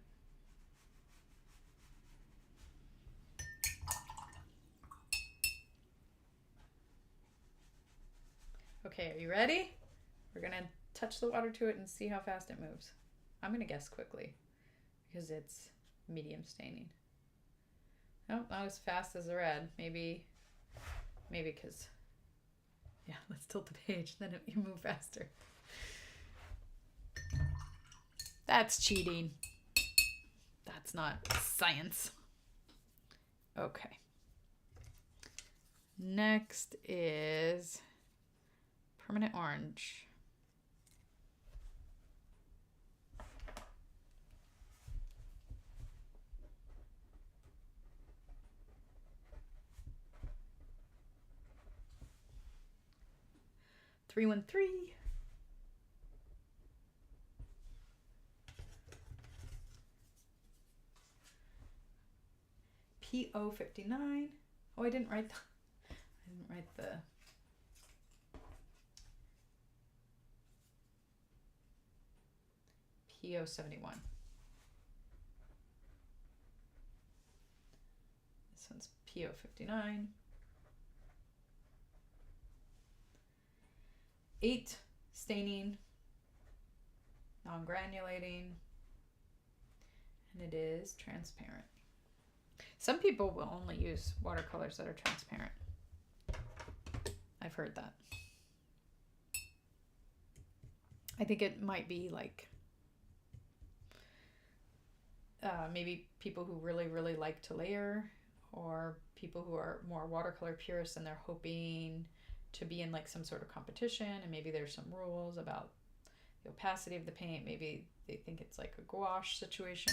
Okay, are you ready? We're gonna touch the water to it and see how fast it moves. I'm gonna guess quickly because it's medium staining. Nope, not as fast as the red. Maybe because, yeah, let's tilt the page, then you move faster. That's cheating. That's not science. Okay. Next is permanent orange. .313. PO59. Oh, I didn't write the PO71. This one's PO59. 8 staining, non-granulating, and it is transparent. Some people will only use watercolors that are transparent. I've heard that. I think it might be like maybe people who really, really like to layer, or people who are more watercolor purists and they're hoping to be in like some sort of competition, and maybe there's some rules about the opacity of the paint. Maybe they think it's like a gouache situation.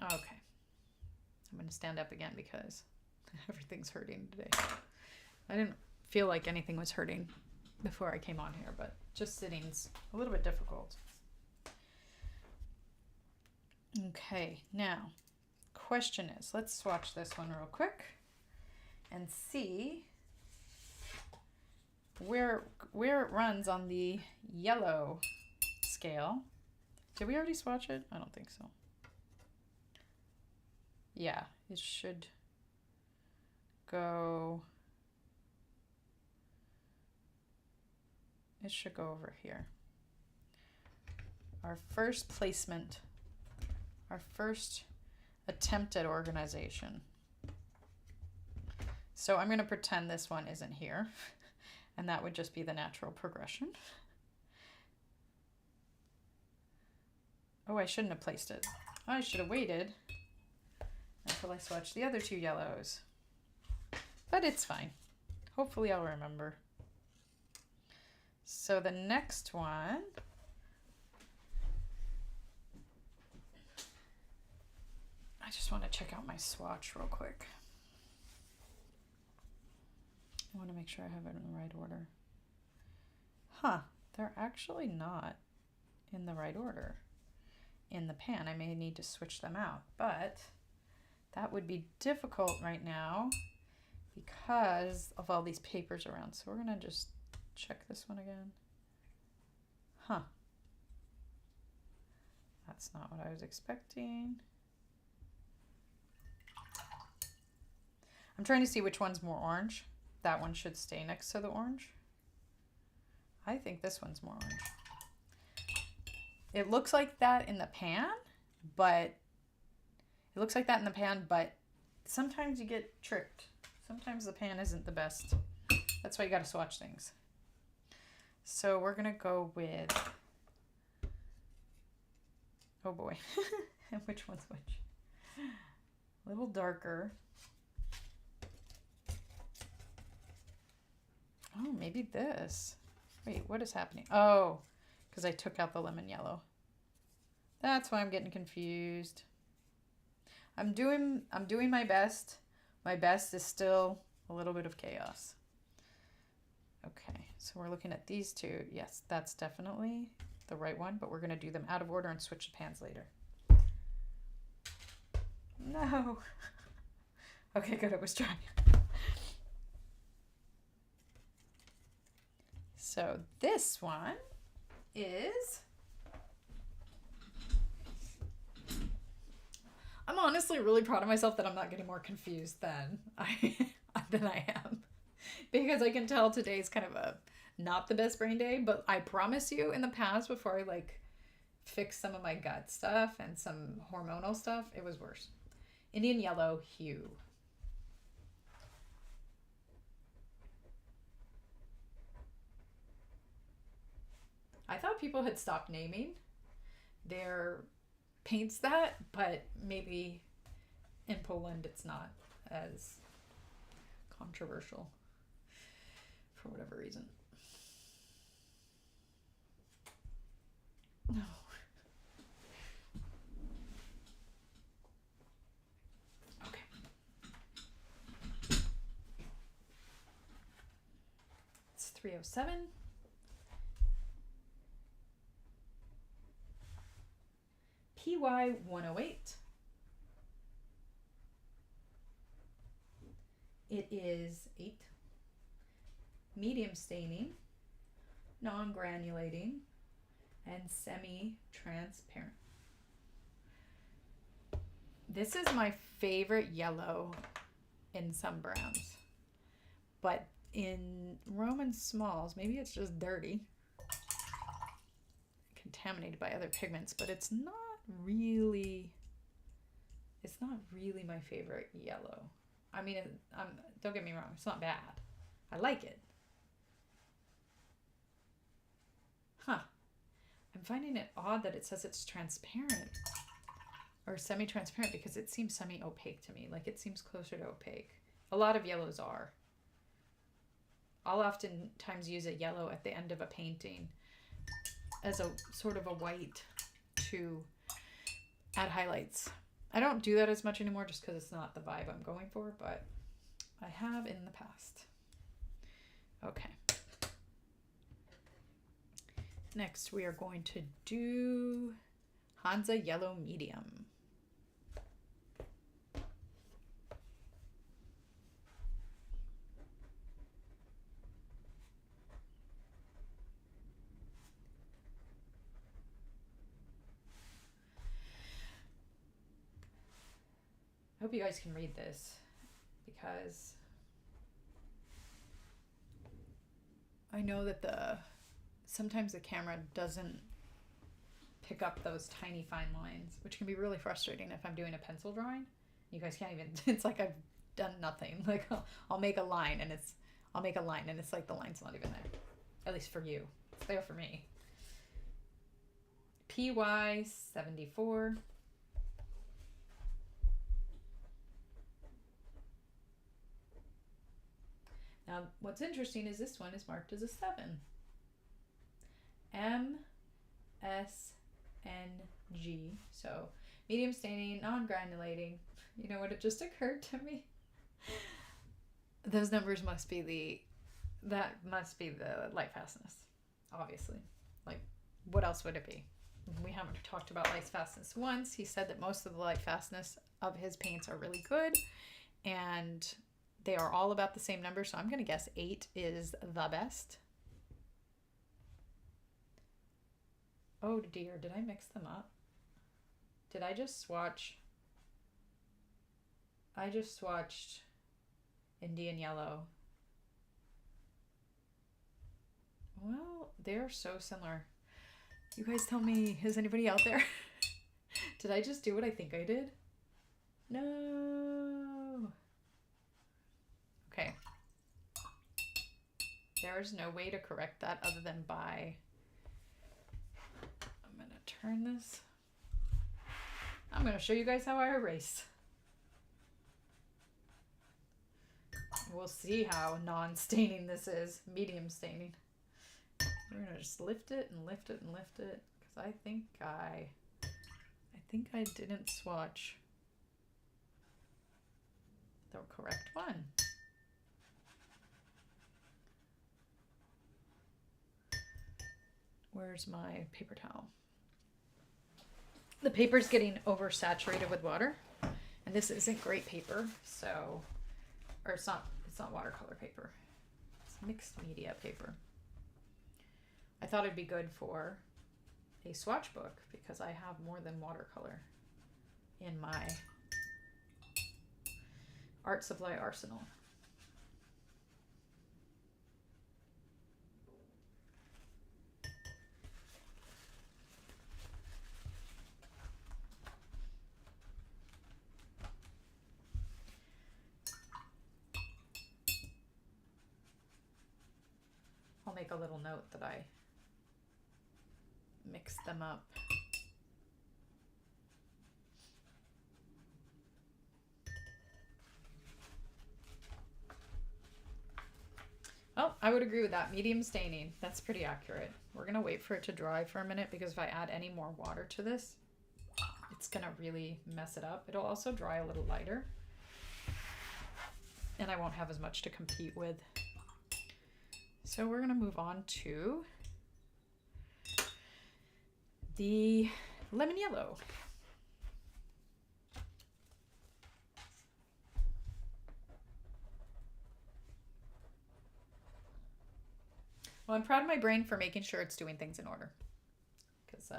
Okay, I'm going to stand up again because everything's hurting today. I didn't feel like anything was hurting before I came on here, but just sitting's a little bit difficult. Okay, now, question is, let's swatch this one real quick and see where it runs on the yellow scale. Did we already swatch it? I don't think so. Yeah, it should go, over here. Our first placement, our first attempt at organization. So I'm going to pretend this one isn't here, and that would just be the natural progression. Oh, I shouldn't have placed it. I should have waited until I swatched the other 2 yellows. But it's fine. Hopefully I'll remember. So the next one, I just want to check out my swatch real quick. I want to make sure I have it in the right order. Huh, they're actually not in the right order in the pan. I may need to switch them out, but that would be difficult right now because of all these papers around. So we're going to just check this one again. Huh. That's not what I was expecting. I'm trying to see which one's more orange. That one should stay next to the orange. I think this one's more orange. It looks like that in the pan, but sometimes you get tricked. Sometimes the pan isn't the best. That's why you got to swatch things. So we're going to go with, oh boy, which one's which? A little darker. Oh, maybe this. Wait, what is happening? Oh, because I took out the lemon yellow. That's why I'm getting confused. I'm doing my best. My best is still a little bit of chaos. Okay, so we're looking at these two. Yes, that's definitely the right one, but we're going to do them out of order and switch the pans later. No. Okay, good. I was trying. So this one is, I'm honestly really proud of myself that I'm not getting more confused than I am, because I can tell today's kind of a not the best brain day, but I promise you in the past, before I like fixed some of my gut stuff and some hormonal stuff, it was worse. Indian yellow hue. I thought people had stopped naming their paints that, but maybe in Poland it's not as controversial for whatever reason. No. Okay. It's 307. PY 108. It is 8. Medium staining, non-granulating, and semi-transparent. This is my favorite yellow in some browns, but in Roman Szmals, maybe it's just dirty, contaminated by other pigments, but it's not really my favorite yellow. I mean, don't get me wrong, it's not bad. I like it. Huh. I'm finding it odd that it says it's transparent or semi-transparent, because it seems semi-opaque to me. Like, it seems closer to opaque. A lot of yellows are. I'll oftentimes use a yellow at the end of a painting as a sort of a white to add highlights. I don't do that as much anymore just because it's not the vibe I'm going for, but I have in the past. Okay. Next, we are going to do Hansa Yellow Medium. I hope you guys can read this, because I know that sometimes the camera doesn't pick up those tiny fine lines, which can be really frustrating if I'm doing a pencil drawing. You guys can't even, it's like I've done nothing. Like I'll make a line and it's like the line's not even there. At least for you. It's there for me. PY 74. Now, what's interesting is this one is marked as a 7. MSNG. So, medium staining, non-granulating. You know what? It just occurred to me. Those numbers must be the light fastness, obviously. Like, what else would it be? We haven't talked about light fastness once. He said that most of the light fastness of his paints are really good, and they are all about the same number, so I'm going to guess 8 is the best. Oh dear, did I mix them up? Did I just swatch? I just swatched Indian yellow. Well, they're so similar. You guys tell me, is anybody out there? Did I just do what I think I did? No. Okay. There's no way to correct that other than by, I'm going to turn this. I'm going to show you guys how I erase. We'll see how non-staining this is, medium staining. We're going to just lift it and lift it and lift it, because I think I didn't swatch the correct one. Where's my paper towel? The paper's getting oversaturated with water, and this isn't great paper, so, or it's not watercolor paper. It's mixed media paper. I thought it'd be good for a swatch book because I have more than watercolor in my art supply arsenal. I'll make a little note that I mix them up. Oh, I would agree with that. Medium staining. That's pretty accurate. We're going to wait for it to dry for a minute because if I add any more water to this, it's going to really mess it up. It'll also dry a little lighter. And I won't have as much to compete with. So we're going to move on to the lemon yellow. Well, I'm proud of my brain for making sure it's doing things in order, because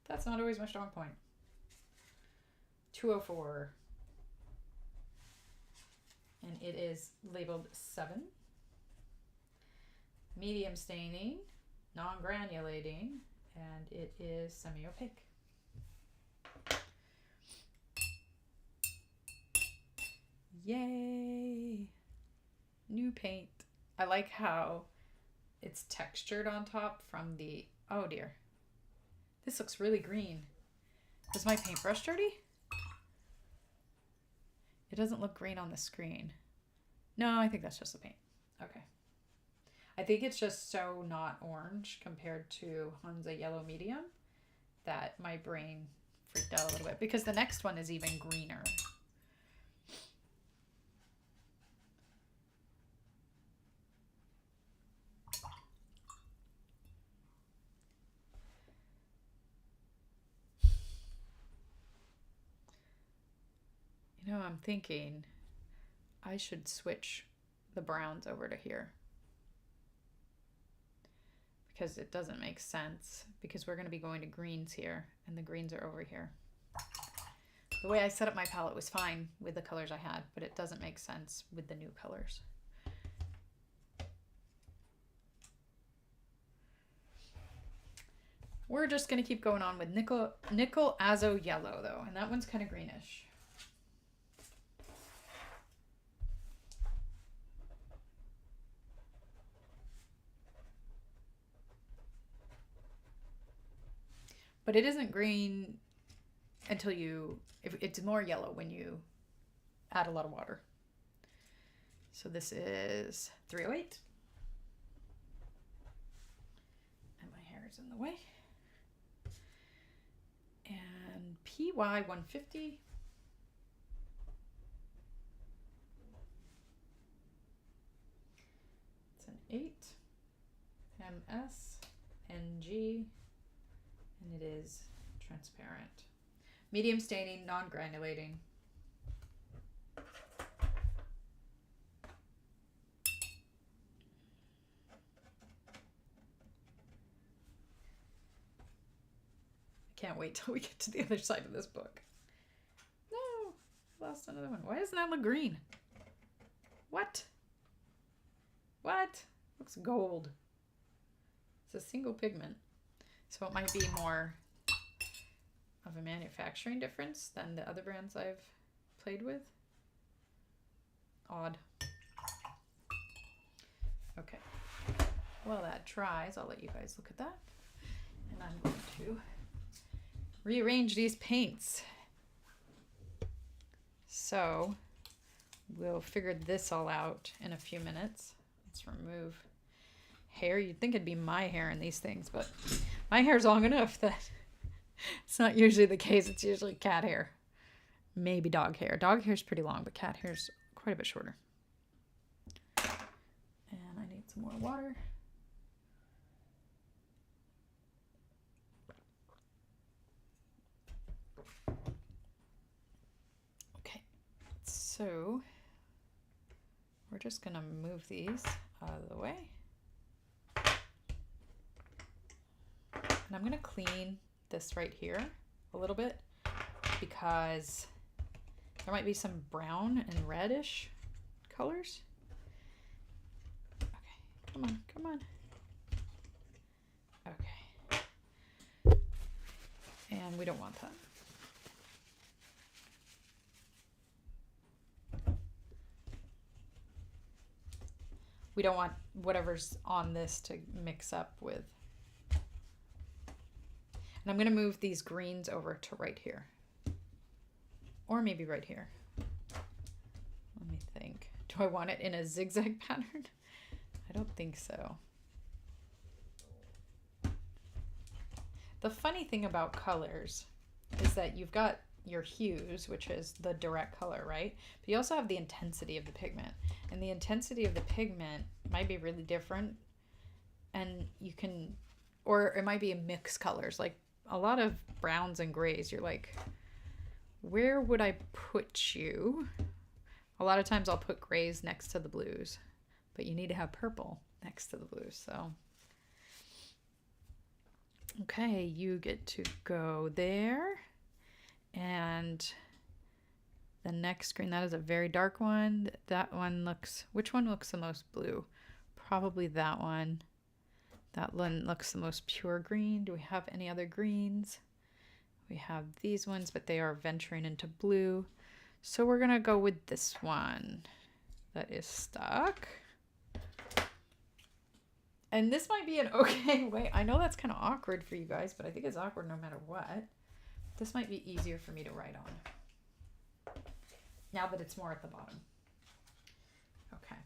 that's not always my strong point. 204. And it is labeled 7. Medium staining, non-granulating, and it is semi-opaque. Yay! New paint. I like how it's textured on top from the, oh dear. This looks really green. Is my paintbrush dirty? It doesn't look green on the screen. No, I think that's just the paint. Okay. I think it's just so not orange compared to Hansa Yellow Medium that my brain freaked out a little bit because the next one is even greener. You know, I'm thinking I should switch the browns over to here because it doesn't make sense because we're going to be going to greens here and the greens are over here. The way I set up my palette was fine with the colors I had, but it doesn't make sense with the new colors. We're just going to keep going on with Nickel Azo Yellow though, and that one's kind of greenish. But it isn't green until it's more yellow when you add a lot of water. So this is 308. And my hair is in the way. And PY 150. It's an 8. MS, NG. And it is transparent. Medium staining, non-granulating. Can't wait till we get to the other side of this book. No, lost another one. Why doesn't that look green? What? What? Looks gold. It's a single pigment. So it might be more of a manufacturing difference than the other brands I've played with. Odd. Okay, while that dries, I'll let you guys look at that. And I'm going to rearrange these paints. So we'll figure this all out in a few minutes. Let's remove hair. You'd think it'd be my hair in these things, but my hair's long enough that it's not usually the case. It's usually cat hair, maybe dog hair. Dog hair's pretty long, but cat hair's quite a bit shorter. And I need some more water. Okay, so we're just gonna move these out of the way. And I'm gonna clean this right here a little bit because there might be some brown and reddish colors. Okay, come on, come on. Okay. And we don't want that. We don't want whatever's on this to mix up with. And I'm going to move these greens over to right here. Or maybe right here. Let me think. Do I want it in a zigzag pattern? I don't think so. The funny thing about colors is that you've got your hues, which is the direct color, right? But you also have the intensity of the pigment. And the intensity of the pigment might be really different. And you can, or it might be a mixed colors. Like a lot of browns and grays, you're like, where would I put you? A lot of times I'll put grays next to the blues, but you need to have purple next to the blues. So, okay, you get to go there. And the next green, that is a very dark one. That one looks, which one looks the most blue? Probably that one. That one looks the most pure green. Do we have any other greens? We have these ones, but they are venturing into blue. So we're gonna go with this one that is stuck. And this might be an okay way. I know that's kind of awkward for you guys, but I think it's awkward no matter what. This might be easier for me to write on now that it's more at the bottom. Okay.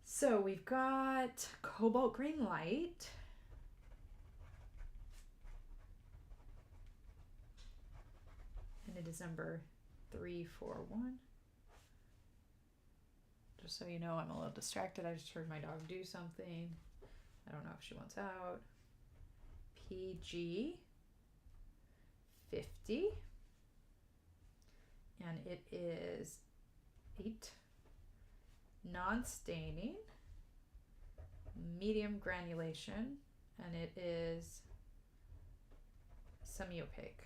So we've got cobalt green light. And it is number 341. Just so you know, I'm a little distracted. I just heard my dog do something. I don't know if she wants out. PG 50. And it is 8. Non-staining. Medium granulation. And it is semi-opaque.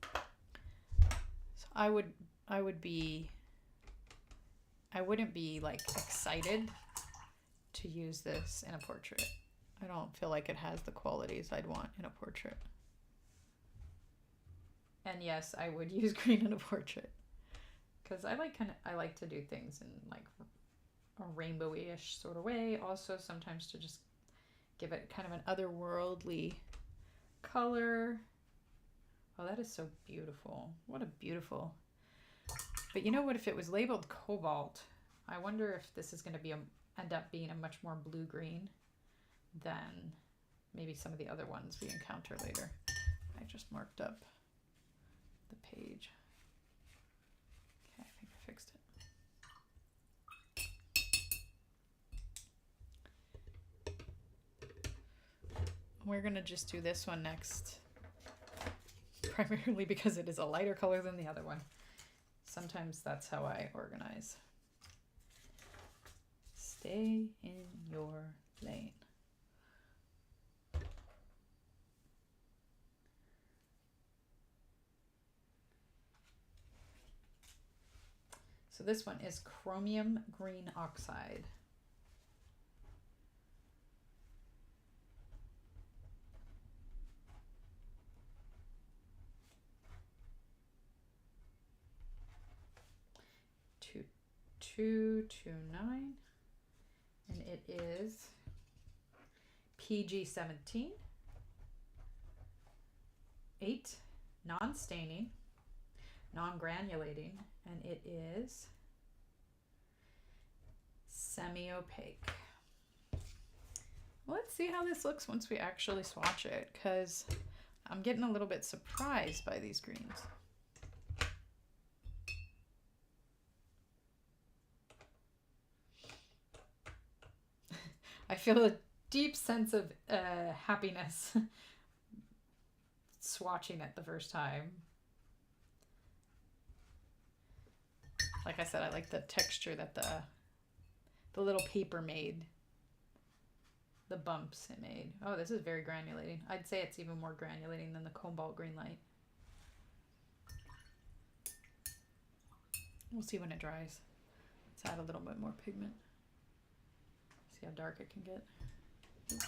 So I wouldn't be like excited to use this in a portrait. I don't feel like it has the qualities I'd want in a portrait. And yes, I would use green in a portrait because I like to do things in like a rainbowy-ish sort of way. Also, sometimes to just give it kind of an otherworldly color. Oh, that is so beautiful. What a beautiful. But you know what? If it was labeled cobalt, I wonder if this is going to be end up being a much more blue-green than maybe some of the other ones we encounter later. I just marked up the page. Okay, I think I fixed it. We're going to just do this one next, primarily because it is a lighter color than the other one. Sometimes that's how I organize. Stay in your lane. So this one is chromium green oxide. Two 229, and it is PG-17, 8, non-staining, non-granulating, and it is semi-opaque. Let's see how this looks once we actually swatch it, because I'm getting a little bit surprised by these greens. I feel a deep sense of happiness swatching it the first time. Like I said, I like the texture that the little paper made. The bumps it made. Oh, this is very granulating. I'd say it's even more granulating than the Cobalt Green Light. We'll see when it dries. Let's add a little bit more pigment. See how dark it can get. Oops.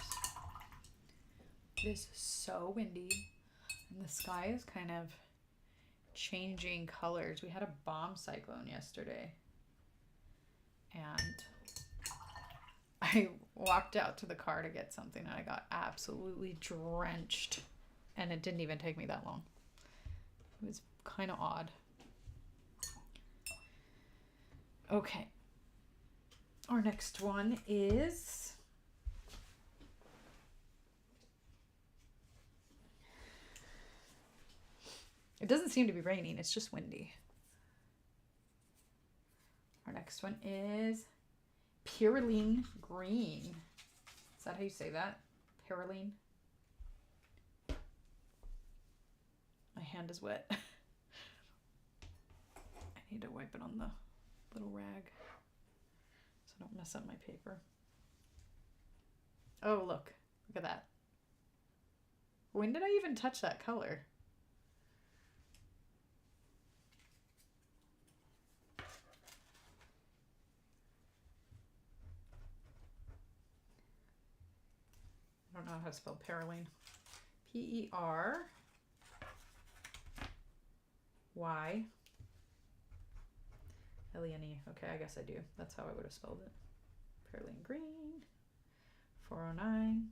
It is so windy, and the sky is kind of changing colors. We had a bomb cyclone yesterday, and I walked out to the car to get something, and I got absolutely drenched, and it didn't even take me that long. It was kind of odd. Okay. Our next one is it doesn't seem to be raining, it's just windy. Our next one is Pyroline Green. Is that how you say that? Pyroline? My hand is wet. I need to wipe it on the little rag so I don't mess up my paper. Oh, look at that. When did I even touch that color? I don't know how to spell Pyroline. P-E-R-Y. L-E-N-E. Okay, I guess I do. That's how I would have spelled it. Pyroline Green. 409.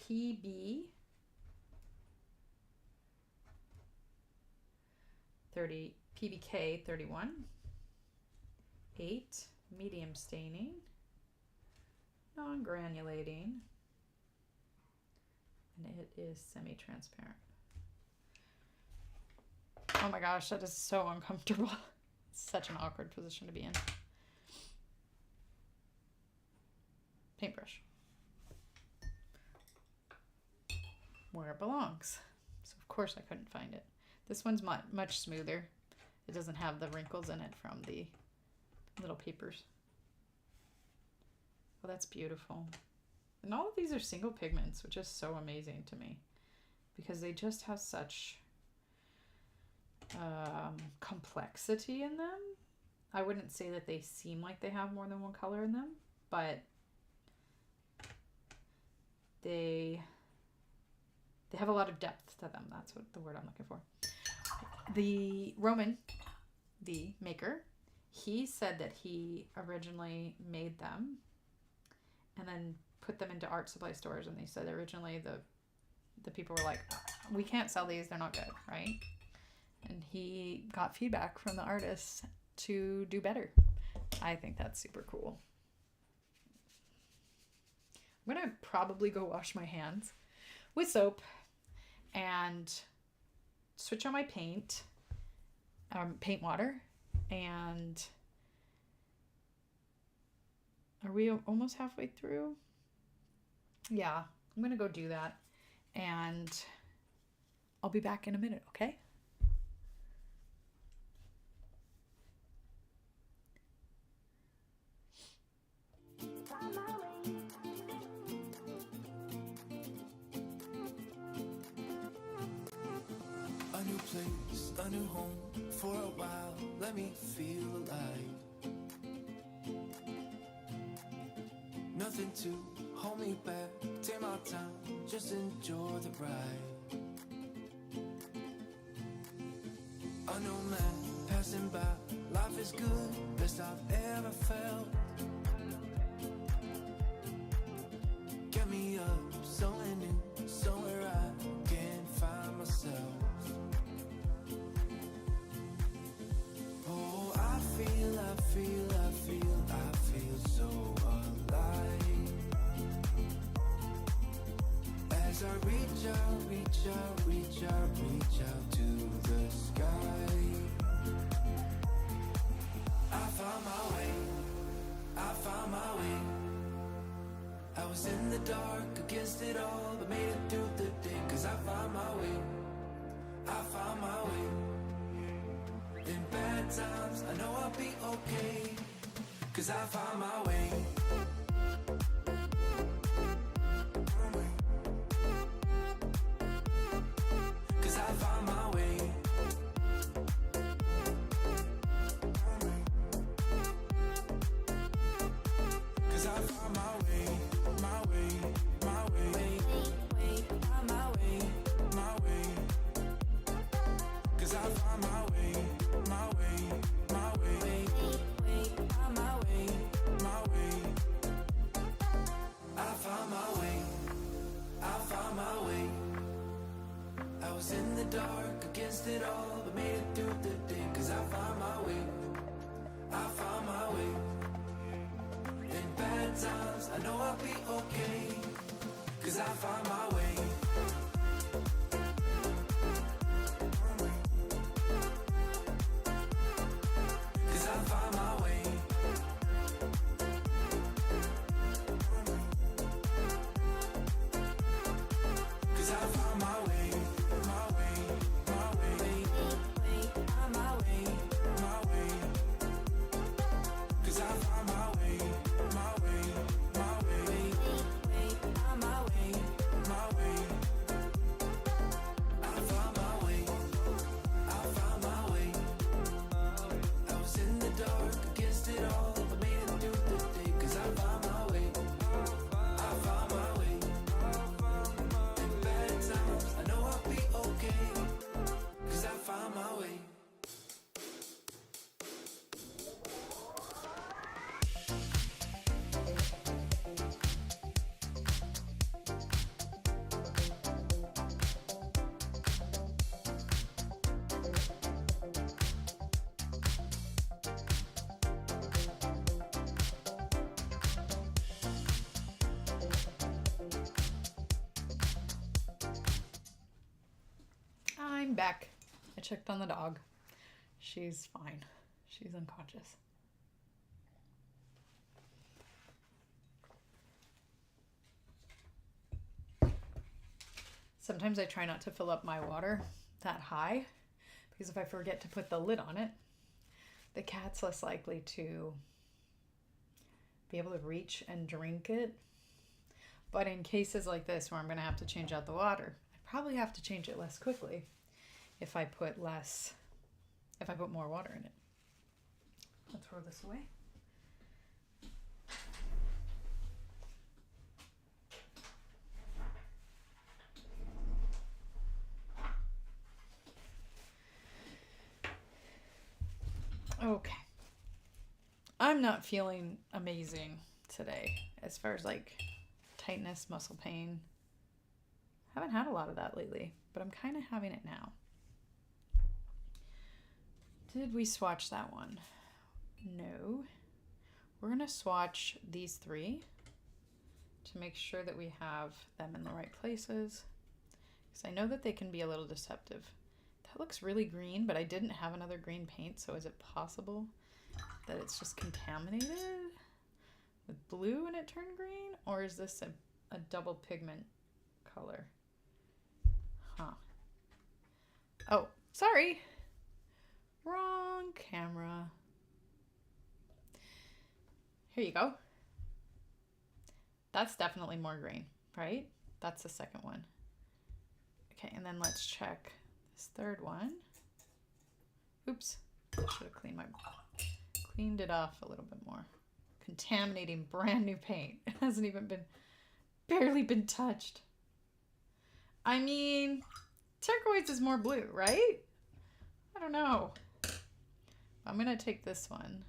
PB 30. PBK 31. 8. Medium staining. Non-granulating. And it is semi-transparent. Oh my gosh, that is so uncomfortable. It's such an awkward position to be in. Paintbrush. Where it belongs. So of course I couldn't find it. This one's much smoother. It doesn't have the wrinkles in it from the little papers. Oh, that's beautiful. And all of these are single pigments, which is so amazing to me because they just have such complexity in them. I wouldn't say that they seem like they have more than one color in them, but they have a lot of depth to them. That's what the word I'm looking for. The Roman, the maker, he said that he originally made them and then put them into art supply stores, and they said originally the people were like, we can't sell these, they're not good, right? And he got feedback from the artists to do better. I think that's super cool. I'm gonna probably go wash my hands with soap and switch on my paint water. And are we almost halfway through? Yeah, I'm gonna go do that, and I'll be back in a minute, okay? A new place, a new home, for a while, let me feel alive. Nothing to hold me back, take my time, just enjoy the ride. A new man passing by, Life is good, best I've ever felt. Get me up, somewhere new, somewhere I can find myself. Oh, I feel so alive. As I reach out to the sky. I found my way. I was in the dark against it all, but made it through the day. Cause I found my way. In bad times, I know I'll be okay. Cause I found my way. Cause I found my way. Cause I found my way. Cause I found my way. I was in the dark against it all, but made it through the day. Cause I found my way. In bad times, I know I'll be okay. Cause I found my way. Cause I found my way. Cause I found my way. I'm back. I checked on the dog. She's fine. She's unconscious. Sometimes I try not to fill up my water that high because if I forget to put the lid on it, the cat's less likely to be able to reach and drink it. But in cases like this where I'm going to have to change out the water, I probably have to change it less quickly if I put more water in it. Let's throw this away. Okay. I'm not feeling amazing today as far as like tightness, muscle pain. Haven't had a lot of that lately, but I'm kind of having it now. Did we swatch that one? No. We're going to swatch these three to make sure that we have them in the right places. Because I know that they can be a little deceptive. That looks really green, but I didn't have another green paint, so is it possible that it's just contaminated with blue and it turned green? Or is this a double pigment color? Huh. Oh, sorry. Wrong camera. Here you go. That's definitely more green, right? That's the second one. Okay, and then let's check this third one. Oops, I should have cleaned it off a little bit more. Contaminating brand new paint. It hasn't even barely been touched. I mean, turquoise is more blue, right? I don't know. I'm gonna take this one,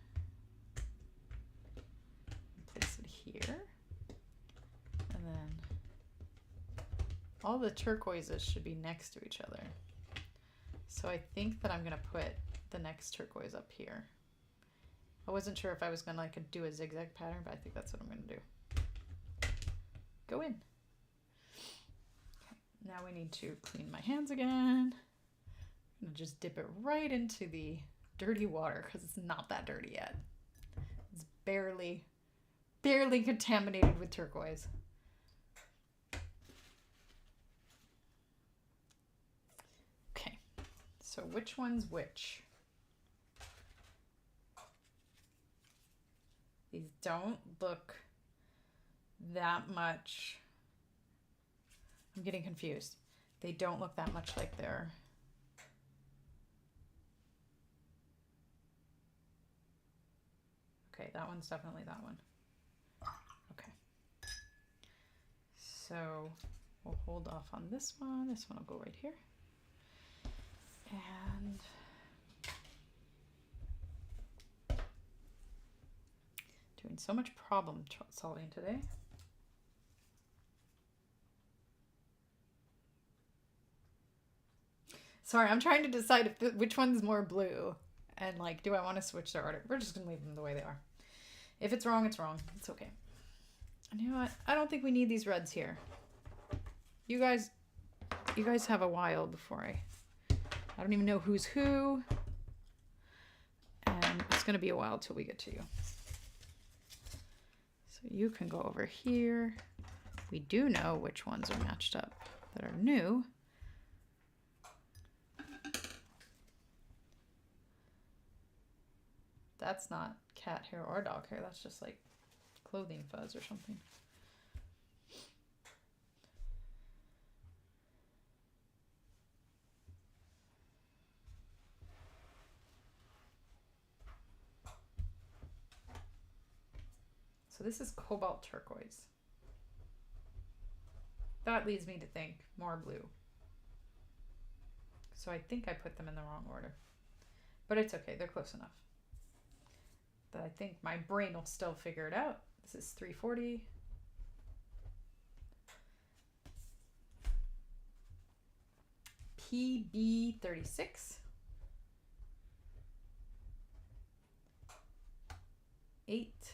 place it here, and then all the turquoises should be next to each other. So I think that I'm gonna put the next turquoise up here. I wasn't sure if I was gonna like do a zigzag pattern, but I think that's what I'm gonna do. Go in. Okay, now we need to clean my hands again. I'm gonna just dip it right into the dirty water because it's not that dirty yet. It's barely contaminated with turquoise. Okay, so which one's which? These don't look that much. I'm getting confused. They don't look that much like they're. Okay, that one's definitely that one. Okay. So we'll hold off on this one. This one will go right here. And doing so much problem solving today. Sorry, I'm trying to decide if which one's more blue. And like, do I want to switch their order? We're just gonna leave them the way they are. If it's wrong, it's wrong. It's okay. And you know what? I don't think we need these reds here. You guys have a while before I don't even know who's who. And it's gonna be a while till we get to you. So you can go over here. We do know which ones are matched up that are new. That's not cat hair or dog hair. That's just like clothing fuzz or something. So this is cobalt turquoise. That leads me to think more blue. So I think I put them in the wrong order. But it's okay, they're close enough. But I think my brain will still figure it out. This is 340. PB36. 8.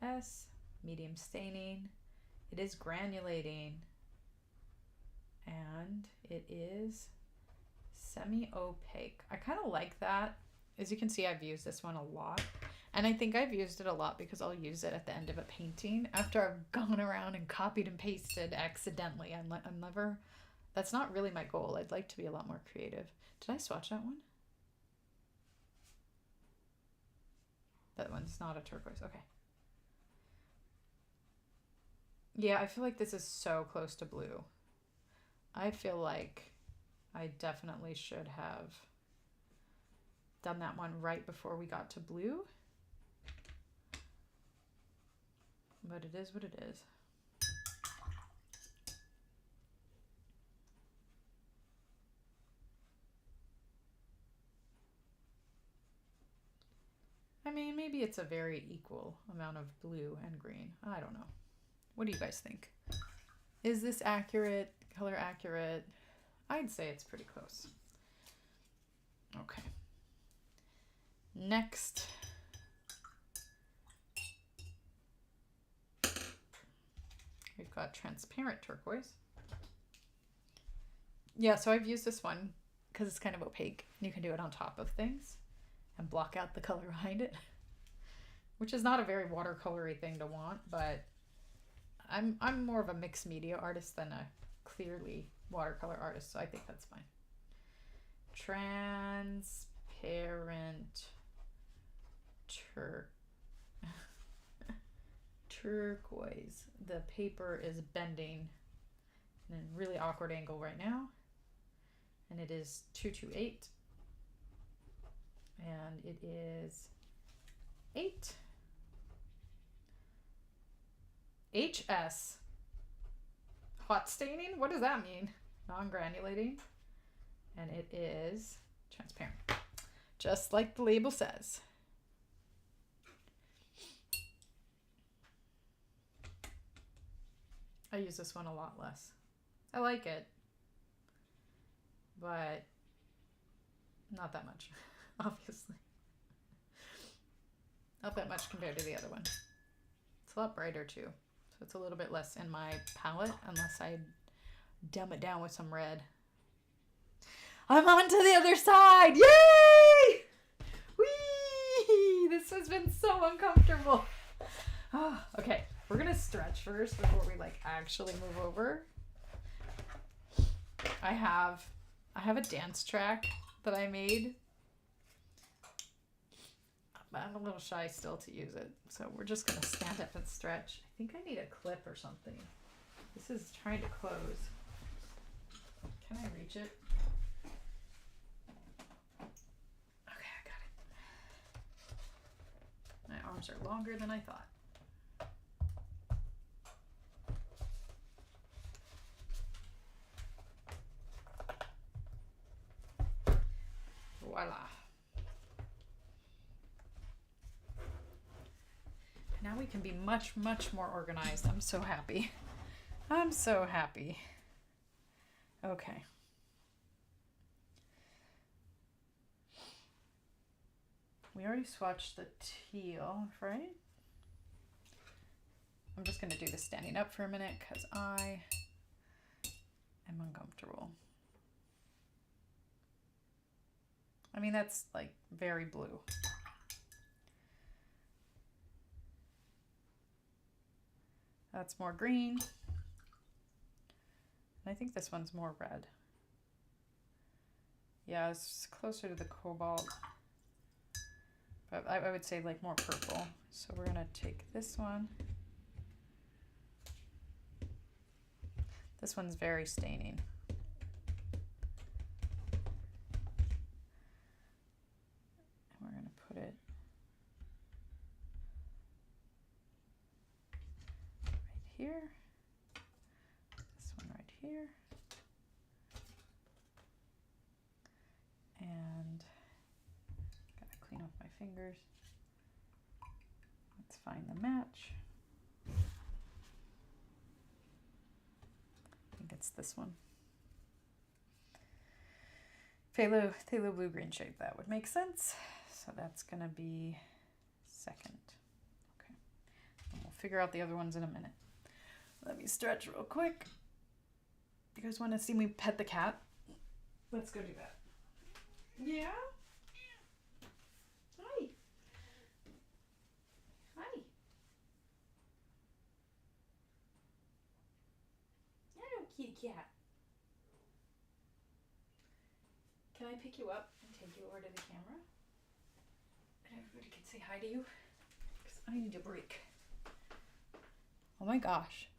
MS. Medium staining. It is granulating. And it is semi-opaque. I kind of like that. As you can see, I've used this one a lot. And I think I've used it a lot because I'll use it at the end of a painting after I've gone around and copied and pasted accidentally. I'm never, that's not really my goal. I'd like to be a lot more creative. Did I swatch that one? That one's not a turquoise. Okay. Yeah, I feel like this is so close to blue. I feel like I definitely should have done that one right before we got to blue. But it is what it is. I mean, maybe it's a very equal amount of blue and green. I don't know. What do you guys think? Is this accurate? Color accurate? I'd say it's pretty close. Okay. Next. We've got transparent turquoise. Yeah, so I've used this one because it's kind of opaque. You can do it on top of things and block out the color behind it, which is not a very watercolory thing to want, but I'm more of a mixed media artist than a clearly watercolor artist, so I think that's fine. Transparent turquoise. The paper is bending in a really awkward angle right now, and it is 228, and it is 8. HS. Hot staining? What does that mean? Non-granulating. And it is transparent. just like the label says. I use this one a lot less. I like it, but not that much, obviously. Not that much compared to the other one. It's a lot brighter too, so it's a little bit less in my palette unless I dumb it down with some red. I'm on to the other side! Yay! Whee! This has been so uncomfortable. Oh, okay, we're gonna stretch first before we like actually move over. I have a dance track that I made. I'm a little shy still to use it, so we're just gonna stand up and stretch. I think I need a clip or something. This is trying to close. Can I reach it? Okay, I got it. My arms are longer than I thought. Voila. Now we can be much, much more organized. I'm so happy. I'm so happy. Okay. We already swatched the teal, right? I'm just going to do this standing up for a minute because I am uncomfortable. I mean, that's like very blue. That's more green. And I think this one's more red. Yeah, it's closer to the cobalt. But I would say like more purple. So we're gonna take this one. This one's very staining. And we're gonna put it right here. This one right here. And gotta clean off my fingers. Let's find the match. I think it's this one. Phthalo blue green shade, that would make sense. So that's gonna be second. Okay. And we'll figure out the other ones in a minute. Let me stretch real quick. You guys wanna see me pet the cat? Let's go do that. Yeah? Hi. Hi. Hello, kitty cat. Can I pick you up and take you over to the camera? And everybody can say hi to you? Because I need a break. Oh my gosh.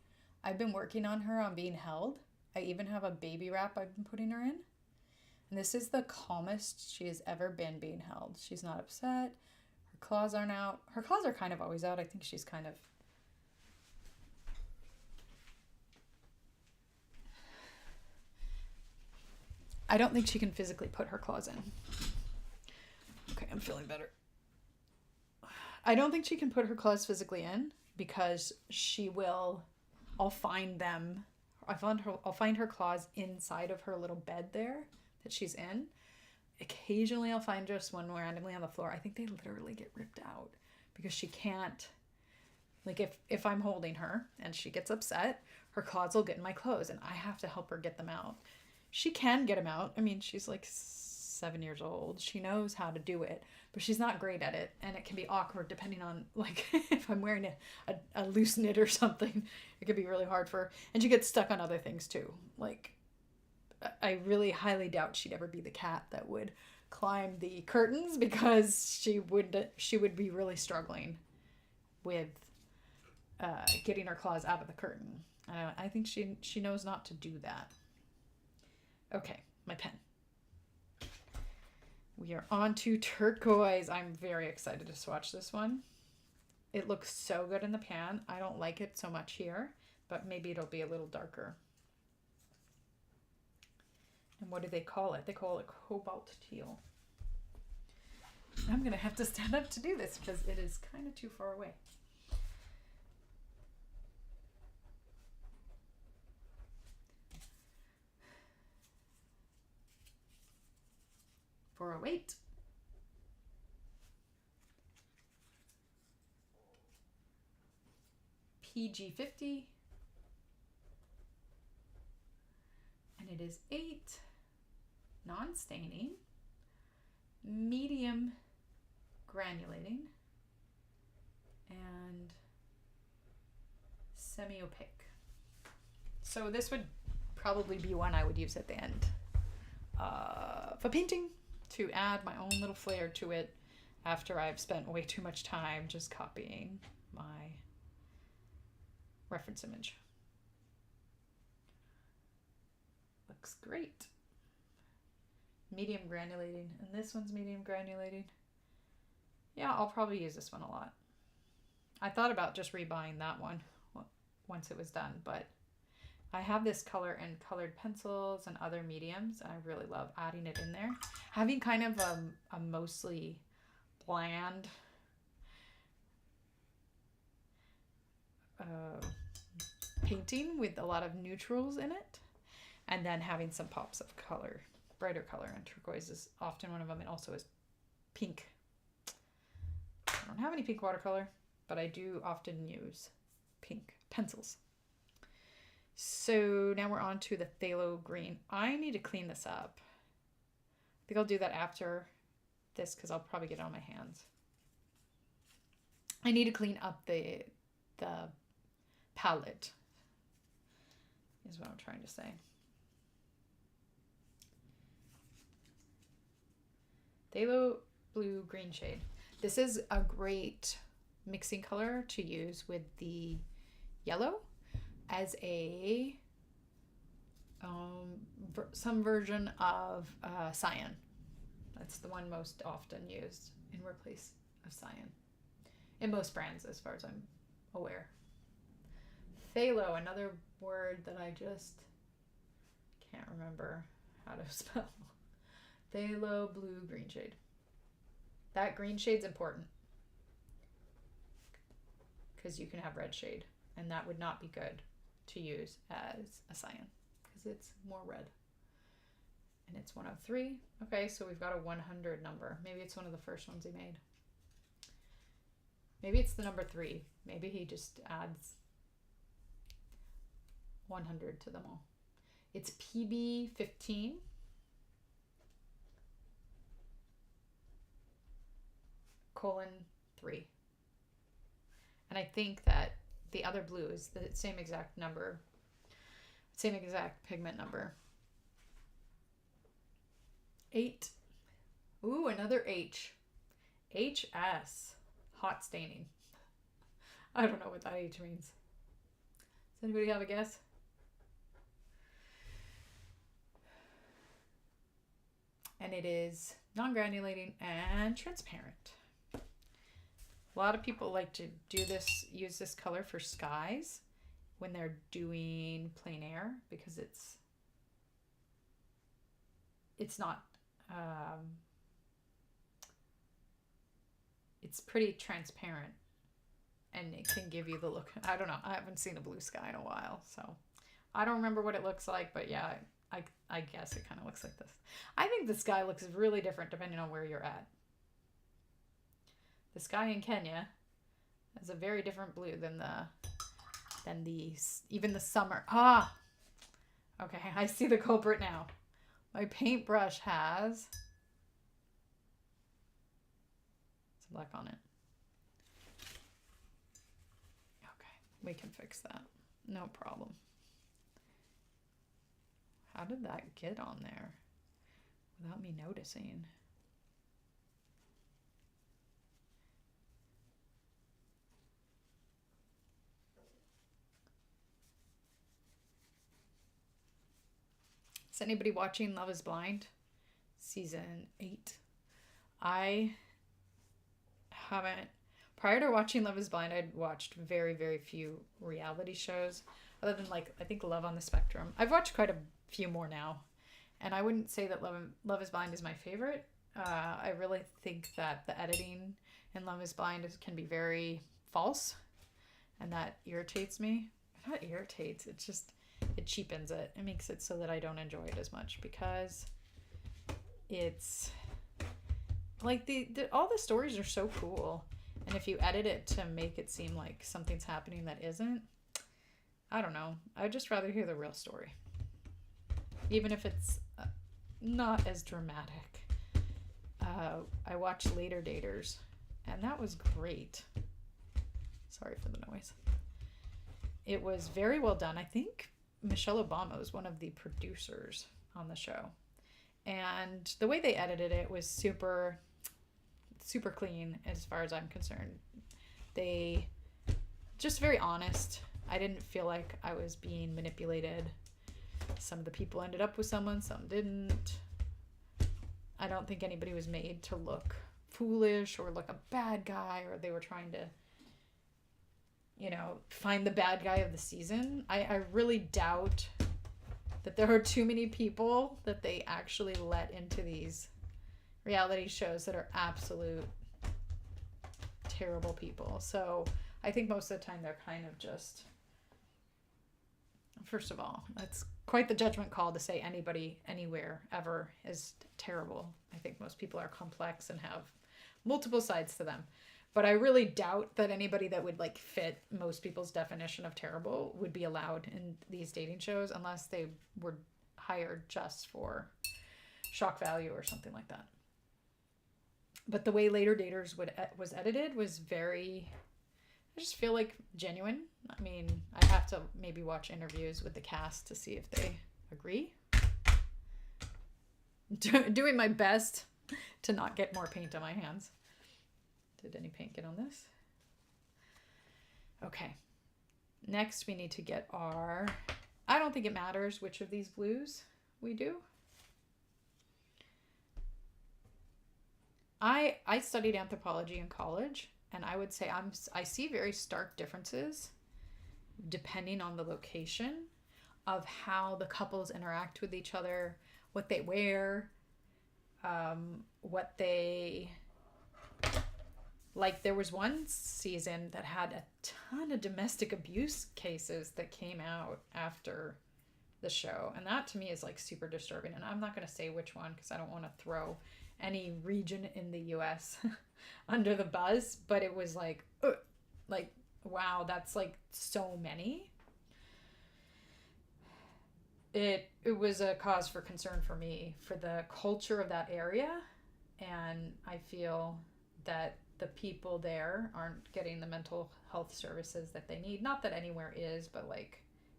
I've been working on her on being held. I even have a baby wrap I've been putting her in. And this is the calmest she has ever been being held. She's not upset. Her claws aren't out. Her claws are kind of always out. I think she's kind of... I don't think she can physically put her claws in. Okay, I'm feeling better. I don't think she can put her claws physically in because she will... I'll find them. I'll find her claws inside of her little bed there that she's in. Occasionally I'll find just one randomly on the floor. I think they literally get ripped out because she can't, like if I'm holding her and she gets upset, her claws will get in my clothes and I have to help her get them out. She can get them out. I mean, she's like 7 years old. She knows how to do it, but she's not great at it. And it can be awkward depending on like if I'm wearing a loose knit or something, it could be really hard for her. And she gets stuck on other things too. Like I really highly doubt she'd ever be the cat that would climb the curtains because she would be really struggling with getting her claws out of the curtain. I think she knows not to do that. Okay, my pen. We are on to turquoise. I'm very excited to swatch this one. It looks so good in the pan. I don't like it so much here, but maybe it'll be a little darker. And what do they call it? They call it cobalt teal. I'm going to have to stand up to do this because it is kind of too far away. For a weight. PG50. And it is 8, non-staining, medium granulating, and semi-opaque. So this would probably be one I would use at the end for painting, to add my own little flair to it after I've spent way too much time just copying my reference image. Looks great. Medium granulating, and this one's medium granulating. Yeah, I'll probably use this one a lot. I thought about just rebuying that one once it was done, but I have this color in colored pencils and other mediums, and I really love adding it in there. Having kind of a mostly bland painting with a lot of neutrals in it, and then having some pops of color, brighter color, and turquoise is often one of them, and also is pink. I don't have any pink watercolor, but I do often use pink pencils. So now we're on to the phthalo green. I need to clean this up. I think I'll do that after this because I'll probably get it on my hands. I need to clean up the palette, is what I'm trying to say. Phthalo blue green shade. This is a great mixing color to use with the yellow as a some version of cyan. That's the one most often used in replace of cyan in most brands, as far as I'm aware. Phthalo, another word that I just can't remember how to spell. Phthalo blue green shade. That green shade's important because you can have red shade, and that would not be good to use as a cyan because it's more red. And it's 103. Okay, so we've got a 100 number. Maybe it's one of the first ones he made. Maybe it's the number 3. Maybe he just adds 100 to them all. It's PB15. :3. And I think that the other blue is the same exact number, same exact pigment number. 8. Ooh, another H. HS. Hot staining. I don't know what that H means. Does anybody have a guess? And it is non-granulating and transparent. A lot of people like to use this color for skies when they're doing plein air because it's not, it's pretty transparent and it can give you the look. I don't know. I haven't seen a blue sky in a while, so I don't remember what it looks like, but yeah, I guess it kind of looks like this. I think the sky looks really different depending on where you're at. The sky in Kenya has a very different blue than even the summer. Ah, okay, I see the culprit now. My paintbrush has some black on it. Okay, we can fix that. No problem. How did that get on there without me noticing? Is anybody watching Love is Blind? Season 8. I haven't. Prior to watching Love is Blind, I'd watched very, very few reality shows. Other than, like, I think Love on the Spectrum. I've watched quite a few more now. And I wouldn't say that Love is Blind is my favorite. I really think that the editing in Love is Blind can be very false, and that irritates me. Not irritates, it cheapens it. It makes it so that I don't enjoy it as much, because it's like all the stories are so cool, and if you edit it to make it seem like something's happening that isn't, I don't know. I'd just rather hear the real story, even if it's not as dramatic. I watched Later Daters, and that was great. Sorry for the noise. It was very well done. I think Michelle Obama was one of the producers on the show. And the way they edited it was super, super clean as far as I'm concerned. They just very honest. I didn't feel like I was being manipulated. Some of the people ended up with someone, some didn't. I don't think anybody was made to look foolish or look a bad guy, or they were trying to, find the bad guy of the season. I really doubt that there are too many people that they actually let into these reality shows that are absolute terrible people. So I think most of the time they're kind of just, first of all, that's quite the judgment call to say anybody, anywhere, ever is terrible. I think most people are complex and have multiple sides to them. But I really doubt that anybody that would fit most people's definition of terrible would be allowed in these dating shows unless they were hired just for shock value or something like that. But the way Later Daters was edited was very, I just feel like genuine. I mean, I have to maybe watch interviews with the cast to see if they agree. Doing my best to not get more paint on my hands. Did any paint get on this? Okay. Next, we need to get our... I don't think it matters which of these blues we do. I studied anthropology in college, and I would say I see very stark differences depending on the location of how the couples interact with each other, what they wear, what they... there was one season that had a ton of domestic abuse cases that came out after the show. And that to me is super disturbing. And I'm not going to say which one because I don't want to throw any region in the US under the bus. But it was wow, that's so many. It was a cause for concern for me, for the culture of that area. And I feel that the people there aren't getting the mental health services that they need. Not that anywhere is, but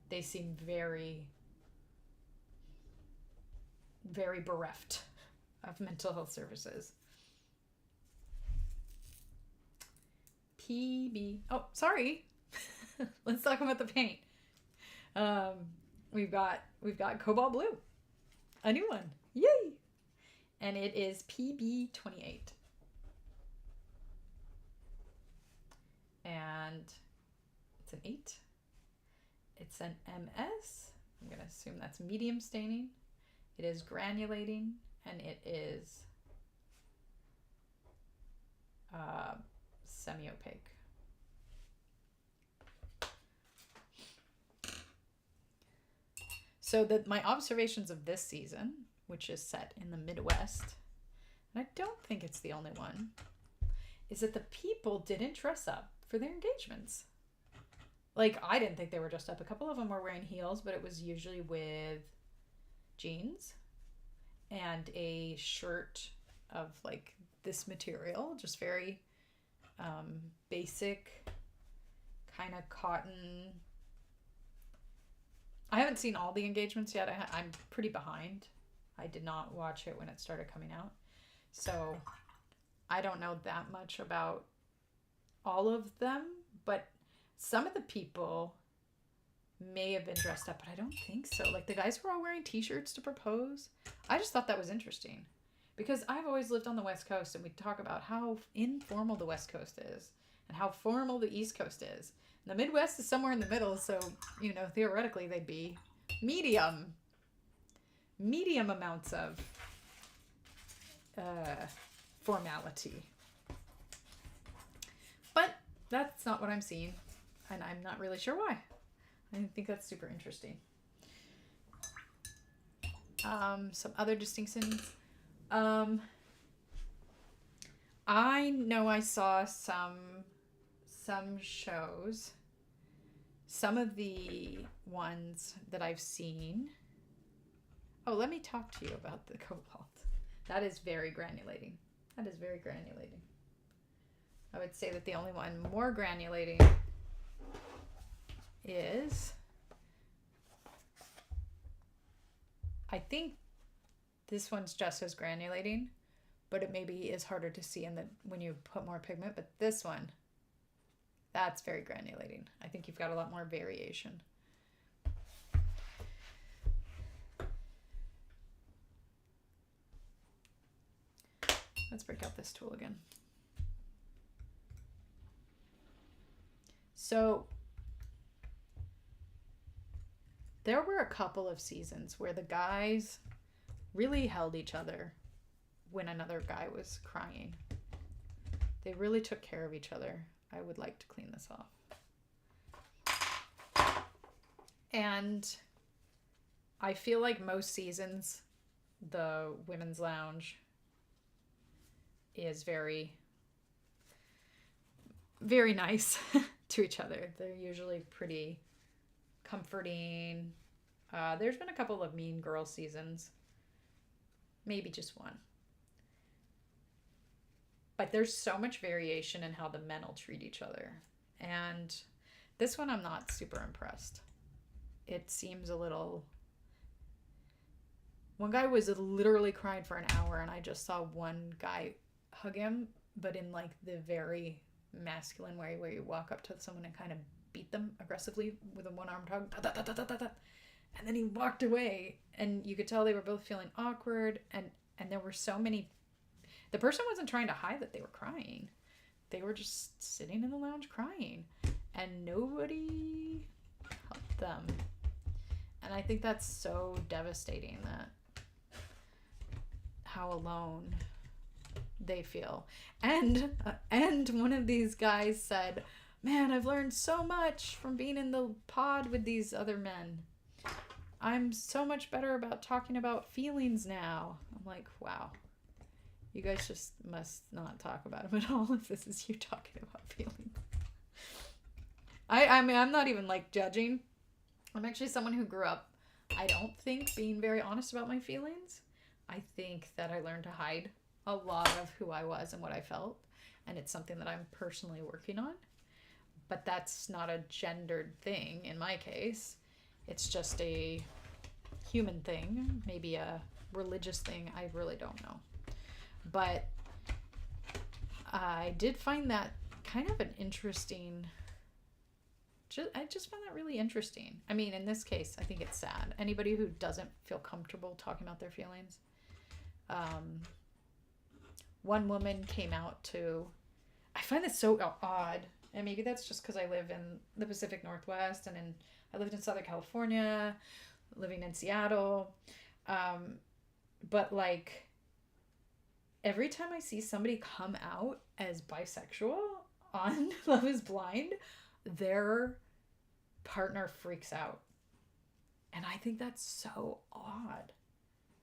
they seem very, very bereft of mental health services. PB. Oh, sorry. Let's talk about the paint. We've got Cobalt Blue, a new one. Yay! And it is PB28. And it's an 8. It's an MS. I'm going to assume that's medium staining. It is granulating, and it is semi-opaque. So my observations of this season, which is set in the Midwest, and I don't think it's the only one, is that the people didn't dress up for their engagements. I didn't think they were dressed up. A couple of them were wearing heels, but it was usually with jeans and a shirt of this material, just very basic kind of cotton. I haven't seen all the engagements yet. I'm pretty behind. I did not watch it when it started coming out. So I don't know that much about all of them, but some of the people may have been dressed up, but I don't think so. The guys were all wearing t-shirts to propose. I just thought that was interesting because I've always lived on the West Coast, and we talk about how informal the West Coast is and how formal the East Coast is. And the Midwest is somewhere in the middle, so, theoretically they'd be medium amounts of formality. But that's not what I'm seeing, and I'm not really sure why. I think that's super interesting. Some other distinctions. I know I saw some shows. Some of the ones that I've seen. Oh, let me talk to you about the cobalt. That is very granulating. That is very granulating. I would say that the only one more granulating is, I think this one's just as granulating, but it maybe is harder to see in the when you put more pigment. But this one, that's very granulating. I think you've got a lot more variation. Let's break out this tool again. So there were a couple of seasons where the guys really held each other when another guy was crying. They really took care of each other. I would like to clean this off. And I feel like most seasons, the women's lounge is very, very nice to each other. They're usually pretty comforting. There's been a couple of mean girl seasons. Maybe just one. But there's so much variation in how the men will treat each other. And this one I'm not super impressed. It seems a little... One guy was literally crying for an hour, and I just saw one guy hug him, but in like the very masculine way where you walk up to someone and kind of beat them aggressively with a one-armed hug. Da, da, da, da, da, da. And then he walked away, and you could tell they were both feeling awkward, and there were so many... The person wasn't trying to hide that they were crying. They were just sitting in the lounge crying, and nobody helped them. And I think that's so devastating, that how alone they feel. And one of these guys said, "Man, I've learned so much from being in the pod with these other men. I'm so much better about talking about feelings now." I'm like, wow. You guys just must not talk about them at all if this is you talking about feelings. I mean, I'm not even like judging. I'm actually someone who grew up, I don't think, being very honest about my feelings. I think that I learned to hide a lot of who I was and what I felt. And it's something that I'm personally working on. But that's not a gendered thing in my case. It's just a human thing, maybe a religious thing. I really don't know. But I did find that kind of an interesting... I just found that really interesting. I mean, in this case, I think it's sad. Anybody who doesn't feel comfortable talking about their feelings. One woman came out to... I find this so odd. And maybe that's just because I live in the Pacific Northwest, and I lived in Southern California, living in Seattle. But like... Every time I see somebody come out as bisexual on Love is Blind, their partner freaks out. And I think that's so odd.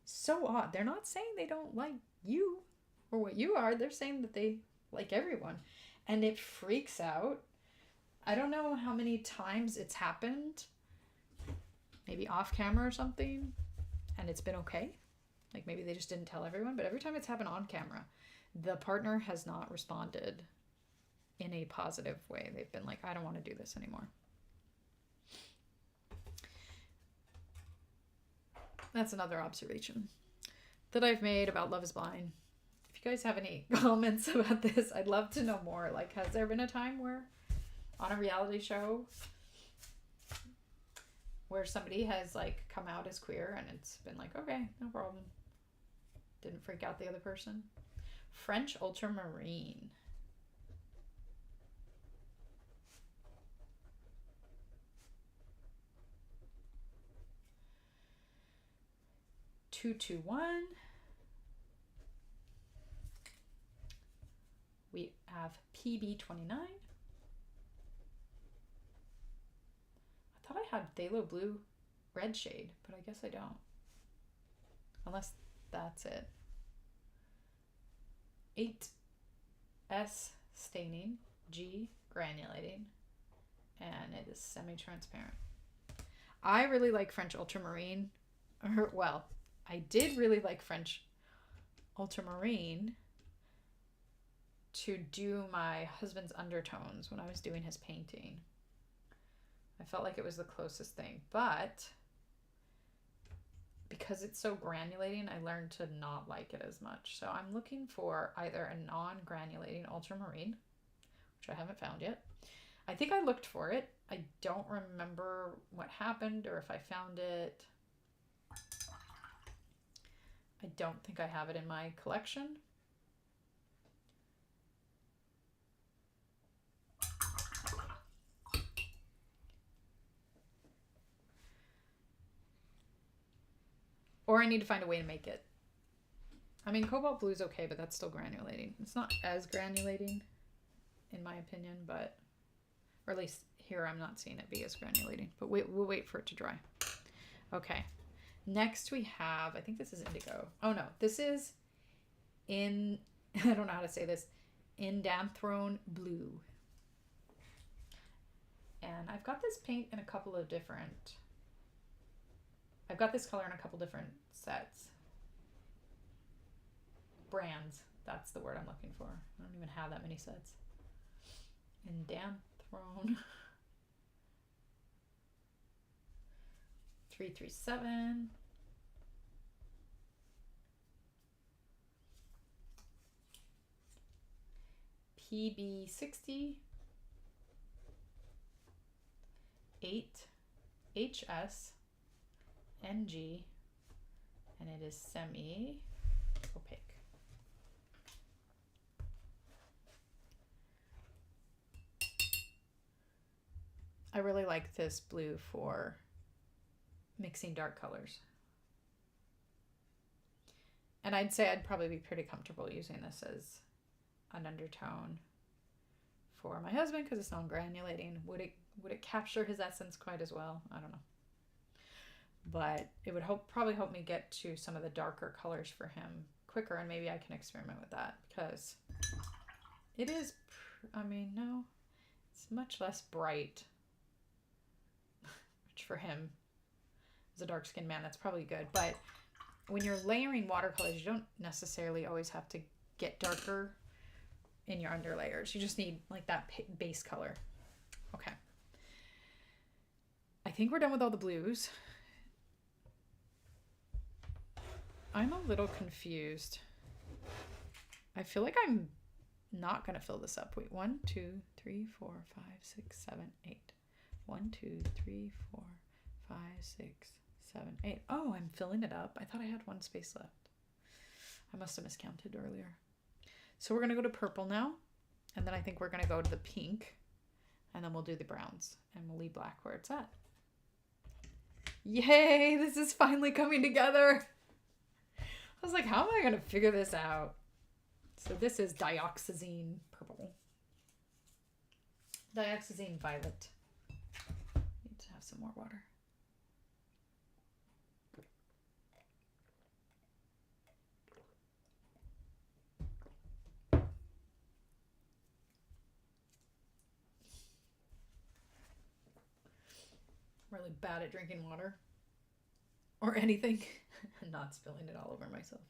So odd. They're not saying they don't like you or what you are. They're saying that they like everyone. And it freaks out. I don't know how many times it's happened. Maybe off camera or something. And it's been okay. Like maybe they just didn't tell everyone, but every time it's happened on camera, the partner has not responded in a positive way. They've been like, I don't want to do this anymore. That's another observation that I've made about Love is Blind. If you guys have any comments about this, I'd love to know more. Like, has there been a time where on a reality show where somebody has like come out as queer and it's been like, okay, no problem. Didn't freak out the other person. French ultramarine. $221. have PB29. I thought I had phthalo blue red shade, but I guess I don't. Unless that's it. 8S staining, G granulating, and it is semi-transparent. I really like French ultramarine. Well, I did really like French ultramarine to do my husband's undertones when I was doing his painting. I felt like it was the closest thing, but because it's so granulating, I learned to not like it as much. So I'm looking for either a non-granulating ultramarine, which I haven't found yet. I think I looked for it. I don't remember what happened or if I found it. I don't think I have it in my collection. Or I need to find a way to make it. I mean, cobalt blue is okay, but that's still granulating. It's not as granulating, in my opinion, but, or at least here I'm not seeing it be as granulating, but we'll wait for it to dry. Okay. Next we have, I think this is indigo. Oh no, this is I don't know how to say this, Indanthrone blue. And I've got this paint in a couple of different, I've got this color in a couple different sets. Brands, that's the word I'm looking for. I don't even have that many sets. Indanthrone 337. PB60. 8HS NG, and it is semi opaque. I really like this blue for mixing dark colors. And I'd say I'd probably be pretty comfortable using this as an undertone for my husband because it's non-granulating. Would it capture his essence quite as well? I don't know. But it would probably help me get to some of the darker colors for him quicker, and maybe I can experiment with that because it is, I mean, no, it's much less bright, which for him, as a dark-skinned man, that's probably good. But when you're layering watercolors, you don't necessarily always have to get darker in your underlayers. You just need like that base color. Okay. I think we're done with all the blues. I'm a little confused. I feel like I'm not going to fill this up. Wait, 1, 2, 3, 4, 5, 6, 7, 8. 1, 2, 3, 4, 5, 6, 7, 8. Oh, I'm filling it up. I thought I had one space left. I must have miscounted earlier. So we're going to go to purple now. And then I think we're going to go to the pink. And then we'll do the browns. And we'll leave black where it's at. Yay! This is finally coming together. I was like, how am I going to figure this out? So this is dioxazine purple. Dioxazine violet. Need to have some more water. Really bad at drinking water or anything and not spilling it all over myself.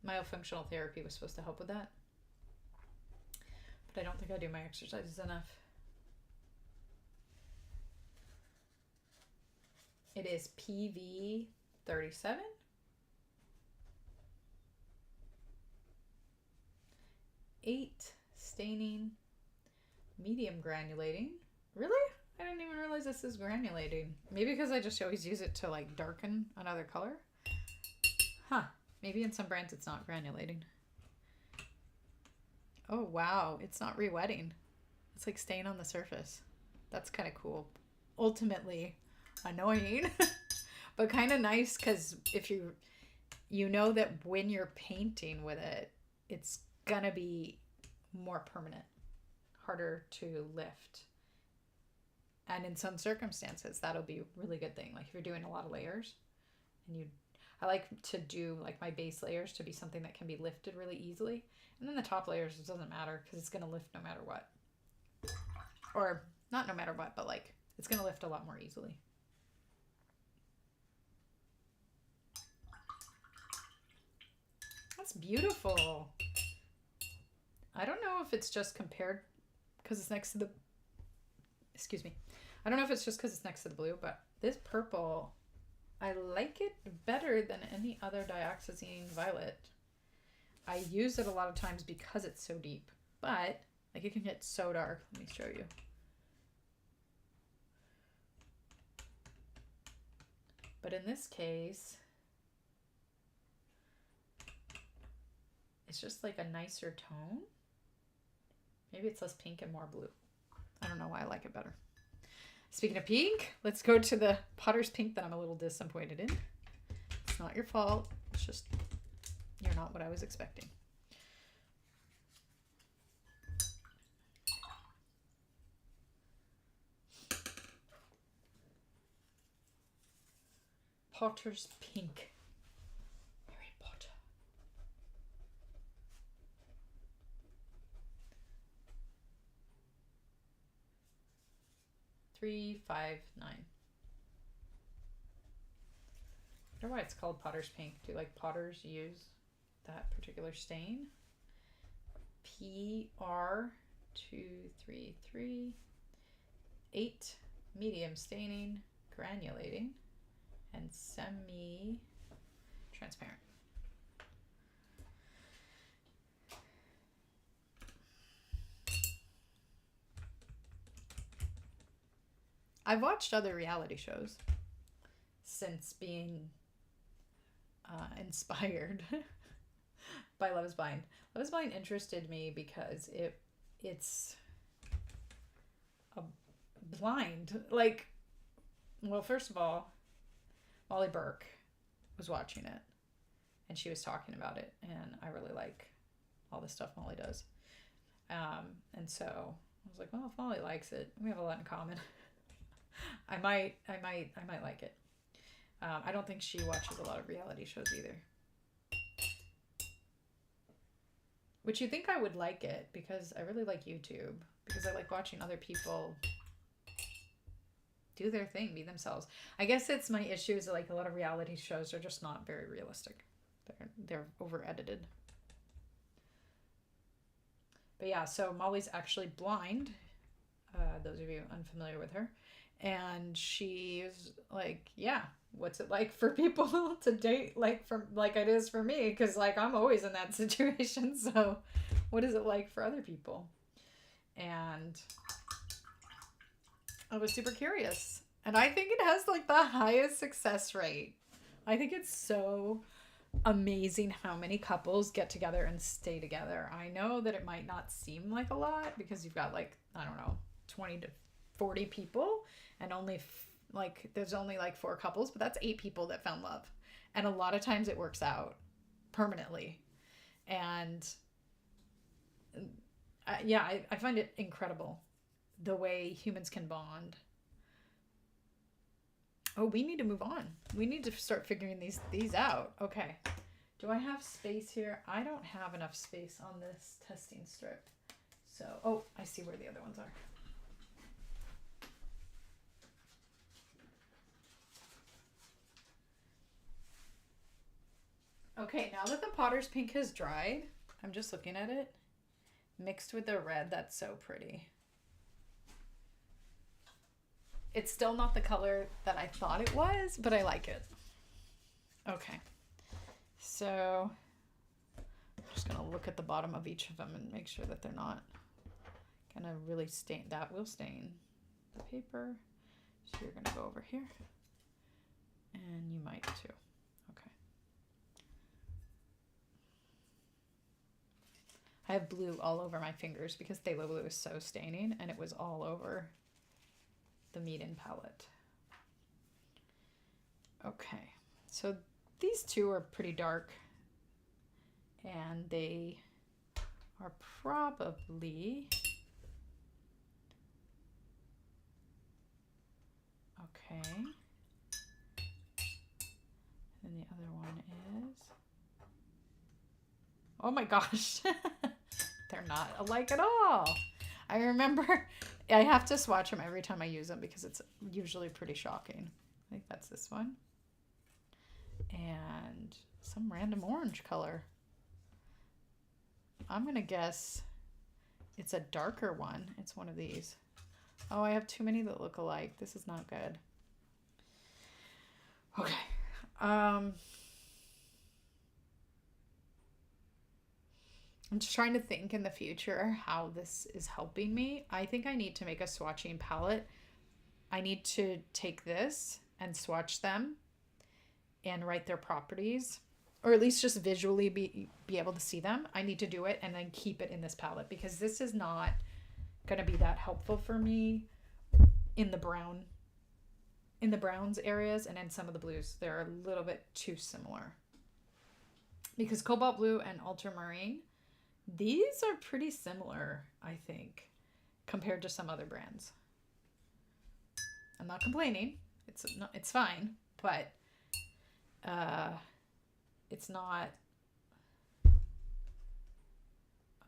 Myofunctional therapy was supposed to help with that, but I don't think I do my exercises enough. It is PV 37. Eight staining, medium granulating. Really? I didn't even realize this is granulating. Maybe because I just always use it to like darken another color. Huh. Maybe in some brands it's not granulating. Oh wow, it's not re-wetting. It's like staying on the surface. That's kind of cool. Ultimately annoying, But kind of nice because if you know that when you're painting with it, it's gonna be more permanent, harder to lift. And in some circumstances, that'll be a really good thing. Like if you're doing a lot of layers and I like to do like my base layers to be something that can be lifted really easily. And then the top layers, it doesn't matter because it's going to lift no matter what. Or not no matter what, but like it's going to lift a lot more easily. That's beautiful. I don't know if it's just compared because it's next to the, excuse me. I don't know if it's just because it's next to the blue, but this purple, I like it better than any other dioxazine violet. I use it a lot of times because it's so deep, but like it can get so dark. Let me show you. But in this case, it's just like a nicer tone. Maybe it's less pink and more blue. I don't know why I like it better. Speaking of pink, let's go to the Potter's Pink that I'm a little disappointed in. It's not your fault. It's just you're not what I was expecting. Potter's Pink. Harry Potter. $359. I wonder why it's called Potter's Pink. Do like potters use that particular stain? PR233 8 medium staining, granulating, and semi-transparent. I've watched other reality shows since being inspired by Love is Blind. Love is Blind interested me because it's a blind, like, well, first of all, Molly Burke was watching it and she was talking about it, and I really like all the stuff Molly does. And so I was like, well, if Molly likes it, we have a lot in common. I might like it. I don't think she watches a lot of reality shows either. Which you think I would like it because I really like YouTube, because I like watching other people do their thing, be themselves. I guess it's my issue is that like a lot of reality shows are just not very realistic. They're over edited. But yeah, so Molly's actually blind. Those of you unfamiliar with her. And she's like, yeah, what's it like for people to date like it is for me? Because like I'm always in that situation. So what is it like for other people? And I was super curious. And I think it has like the highest success rate. I think it's so amazing how many couples get together and stay together. I know that it might not seem like a lot because you've got like, I don't know, 20 to 40 people and only there's only like 4 couples, but that's 8 people that found love. And a lot of times it works out permanently. And I find it incredible the way humans can bond. Oh, we need to move on. We need to start figuring these out. Okay. Do I have space here? I don't have enough space on this testing strip. So, oh, I see where the other ones are. Okay, now that the Potter's Pink has dried, I'm just looking at it, mixed with the red. That's so pretty. It's still not the color that I thought it was, but I like it. Okay, so I'm just gonna look at the bottom of each of them and make sure that they're not gonna really stain. That will stain the paper. So you're gonna go over here, and you might too. Okay. I have blue all over my fingers because Phthalo blue is so staining, and it was all over the Meeded palette. Okay, so these two are pretty dark, and they are probably okay. And the other one is, oh my gosh, they're not alike at all. I remember I have to swatch them every time I use them because it's usually pretty shocking. I think that's this one. And some random orange color. I'm gonna guess it's a darker one. It's one of these. Oh, I have too many that look alike. This is not good. Okay. I'm just trying to think in the future how this is helping me. I think I need to make a swatching palette. I need to take this and swatch them and write their properties, or at least just visually be able to see them. I need to do it and then keep it in this palette because this is not going to be that helpful for me in the browns areas and in some of the blues. They're a little bit too similar. Because cobalt blue and ultramarine, these are pretty similar, I think, compared to some other brands. I'm not complaining. It's fine, but it's not. Oh,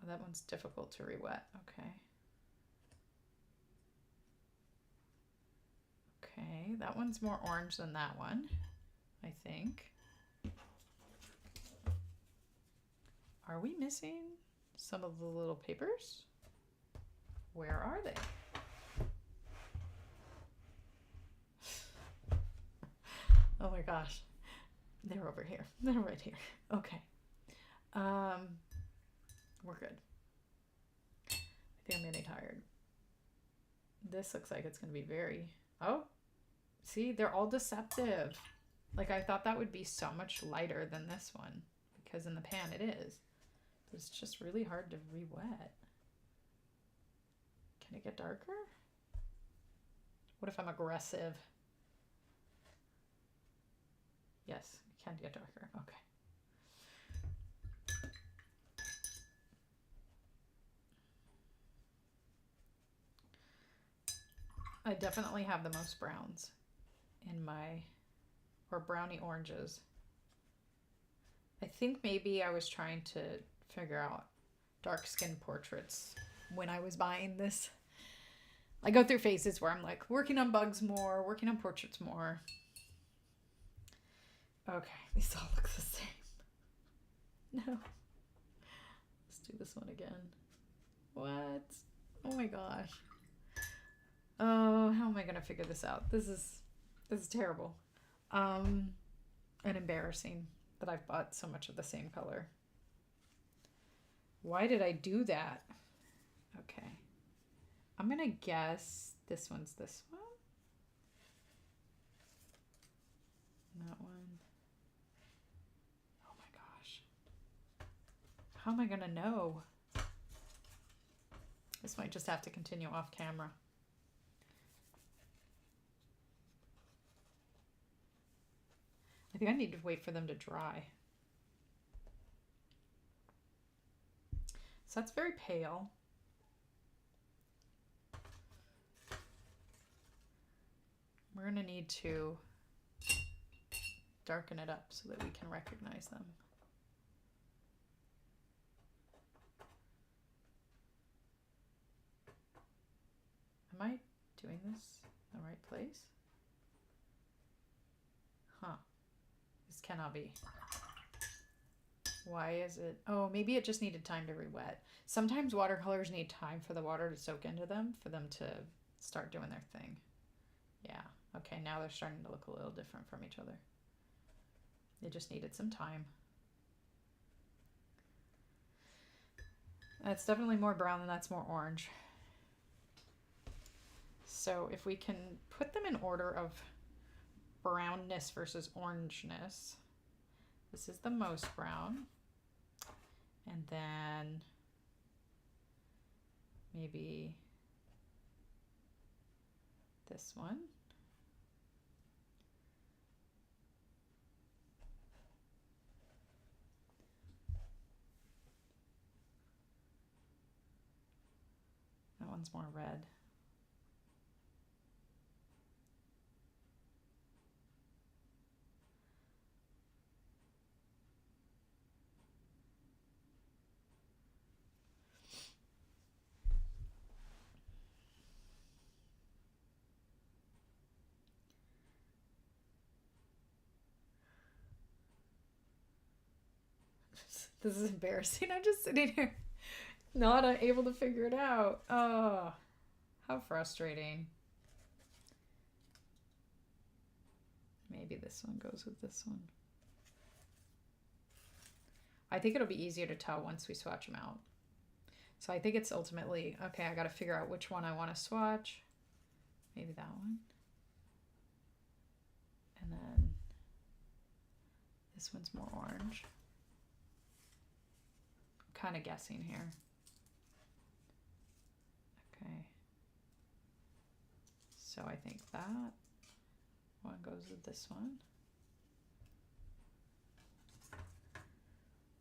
that one's difficult to re-wet. Okay. Okay, that one's more orange than that one, I think. Are we missing some of the little papers? Where are they? Oh my gosh. They're over here. They're right here. Okay. We're good. I think I'm getting tired. This looks like it's going to be very... Oh, see, they're all deceptive. Like, I thought that would be so much lighter than this one because in the pan it is. But it's just really hard to re-wet. Can it get darker? What if I'm aggressive? Yes, it can get darker. Okay. I definitely have the most browns in my, or brownie oranges. I think maybe I was trying to figure out dark skin portraits when I was buying this. I go through phases where I'm like working on bugs more, working on portraits more. Okay, these all look the same. No. Let's do this one again. What? Oh my gosh. Oh, how am I gonna figure this out? This is terrible. And embarrassing that I've bought so much of the same color. Why did I do that? Okay. I'm gonna guess this one's this one. That one. Oh my gosh. How am I gonna know? This might just have to continue off camera. I think I need to wait for them to dry. So that's very pale. We're gonna need to darken it up so that we can recognize them. Am I doing this in the right place? Huh. This cannot be. Why is it? Oh, maybe it just needed time to re-wet. Sometimes watercolors need time for the water to soak into them for them to start doing their thing. Yeah. Okay, now they're starting to look a little different from each other. They just needed some time. That's definitely more brown and that's more orange. So if we can put them in order of brownness versus orangeness, this is the most brown. And then maybe this one. one's more red. This is embarrassing. I'm just sitting here not able to figure it out. Oh, how frustrating. Maybe this one goes with this one. I think it'll be easier to tell once we swatch them out. So I think it's ultimately, okay, I got to figure out which one I want to swatch. Maybe that one. And then this one's more orange. I'm kind of guessing here. Okay. So I think that one goes with this one.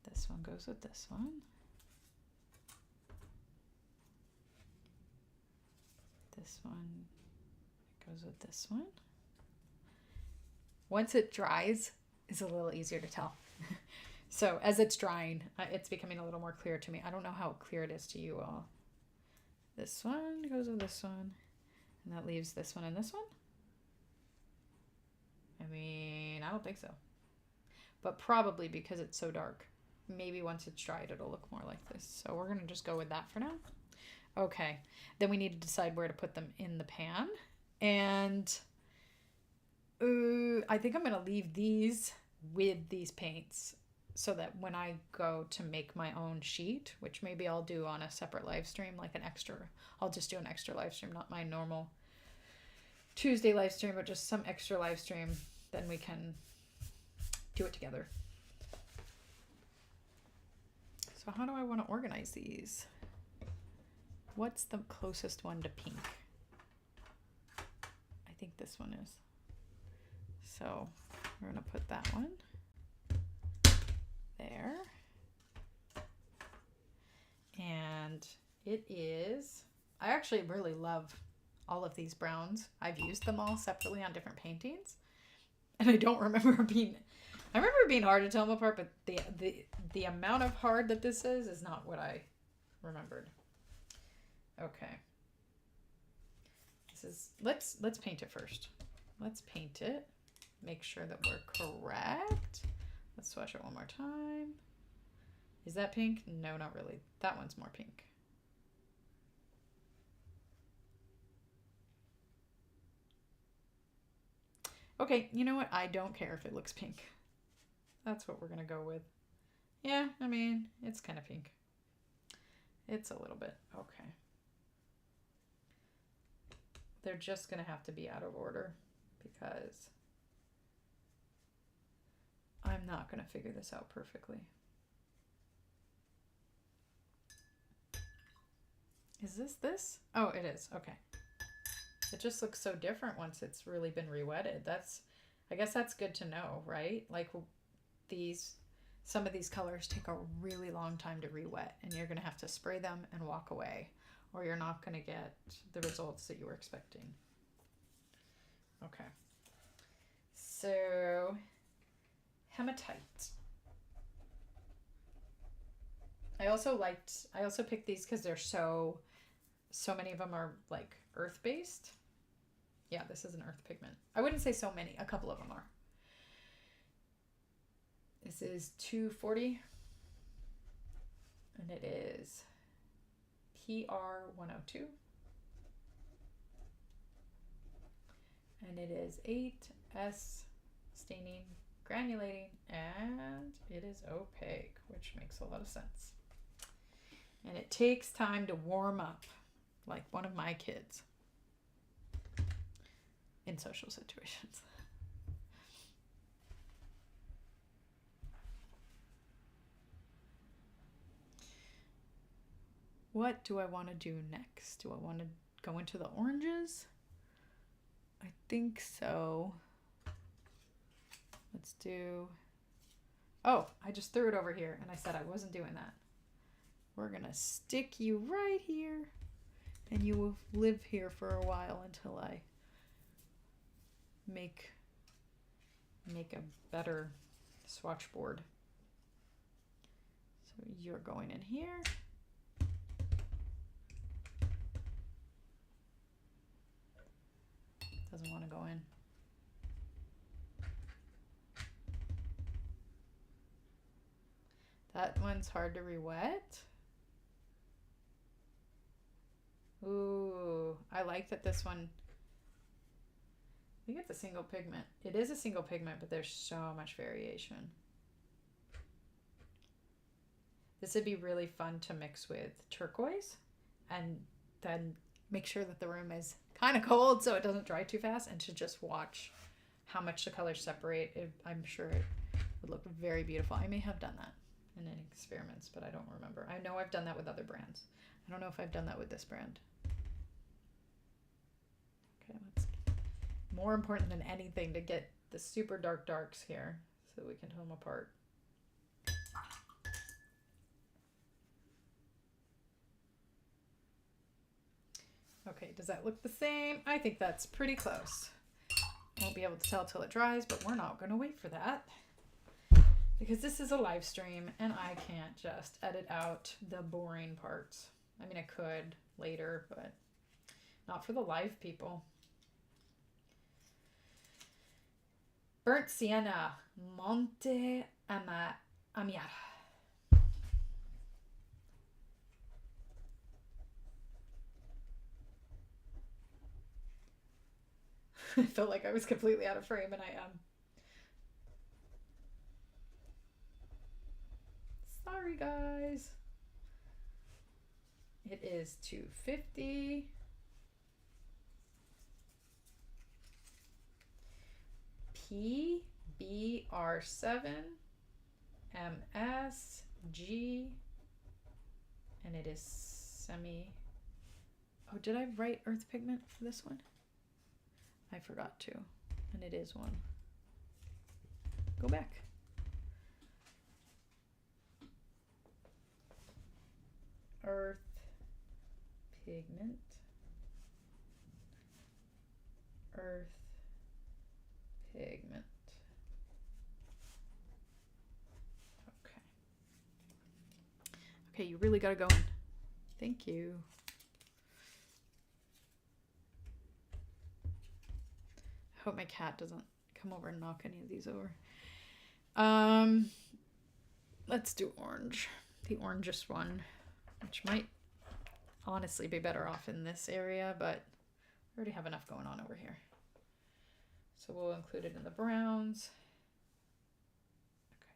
This one goes with this one. This one goes with this one. Once it dries, it's a little easier to tell. So as it's drying, it's becoming a little more clear to me. I don't know how clear it is to you all. This one goes with this one, and that leaves this one and this one. I mean, I don't think so. But probably because it's so dark. Maybe once it's dried, it'll look more like this. So we're going to just go with that for now. Okay. Then we need to decide where to put them in the pan. And I think I'm going to leave these with these paints so that when I go to make my own sheet, which maybe I'll do on a separate live stream, like an extra, I'll just do an extra live stream, not my normal Tuesday live stream, but just some extra live stream, then we can do it together. So how do I want to organize these? What's the closest one to pink? I think this one is. So we're going to put that one there. And it is, I actually really love all of these browns. I've used them all separately on different paintings. And I don't remember being, I remember it being hard to tell them apart, but the amount of hard that this is not what I remembered. Okay. This is, let's paint it first. Let's paint it. Make sure that we're correct. Let's swatch it one more time. Is that pink? No, not really. That one's more pink. Okay, you know what? I don't care if it looks pink. That's what we're gonna go with. Yeah, I mean, it's kind of pink. It's a little bit. Okay. They're just gonna have to be out of order because I'm not gonna figure this out perfectly. Is this? Oh, it is. Okay. It just looks so different once it's really been re-wetted. I guess that's good to know, right? Like some of these colors take a really long time to re-wet, and you're gonna have to spray them and walk away, or you're not gonna get the results that you were expecting. Okay. So, hematite. I also picked these because they're so many of them are like earth-based. Yeah, this is an earth pigment. I wouldn't say so many. A couple of them are. This is 240. And it is PR102. And it is 8S staining, granulating, and it is opaque, which makes a lot of sense. And it takes time to warm up, like one of my kids in social situations. What do I want to do next? Do I want to go into the oranges? I think so. Let's do... Oh, I just threw it over here and I said I wasn't doing that. We're going to stick you right here And you will live here for a while until I make a better swatch board. So you're going in here. Doesn't want to go in. That one's hard to re-wet. Ooh, I like that this one, I think it's a single pigment. It is a single pigment, but there's so much variation. This would be really fun to mix with turquoise and then make sure that the room is kind of cold so it doesn't dry too fast, and to just watch how much the colors separate. I'm sure it would look very beautiful. I may have done that in any experiments, but I don't remember. I know I've done that with other brands. I don't know if I've done that with this brand. Okay, let's, more important than anything to get the super dark darks here so we can tell them apart. Okay, does that look the same? I think that's pretty close. Won't be able to tell till it dries, but we're not going to wait for that because this is a live stream and I can't just edit out the boring parts. I mean, I could later, but not for the live people. Burnt Sienna, Monte Amiata. I felt like I was completely out of frame, and I am. Sorry, guys. It is 250. PBR7 MSG, and it is semi. Oh, did I write earth pigment for this one? I forgot to, and it is one. Go back. Earth pigment. Earth pigment. Okay. Okay, you really gotta go in. Thank you. I hope my cat doesn't come over and knock any of these over. Let's do orange. The orangest one, which might honestly be better off in this area, but I already have enough going on over here. So we'll include it in the browns. Okay.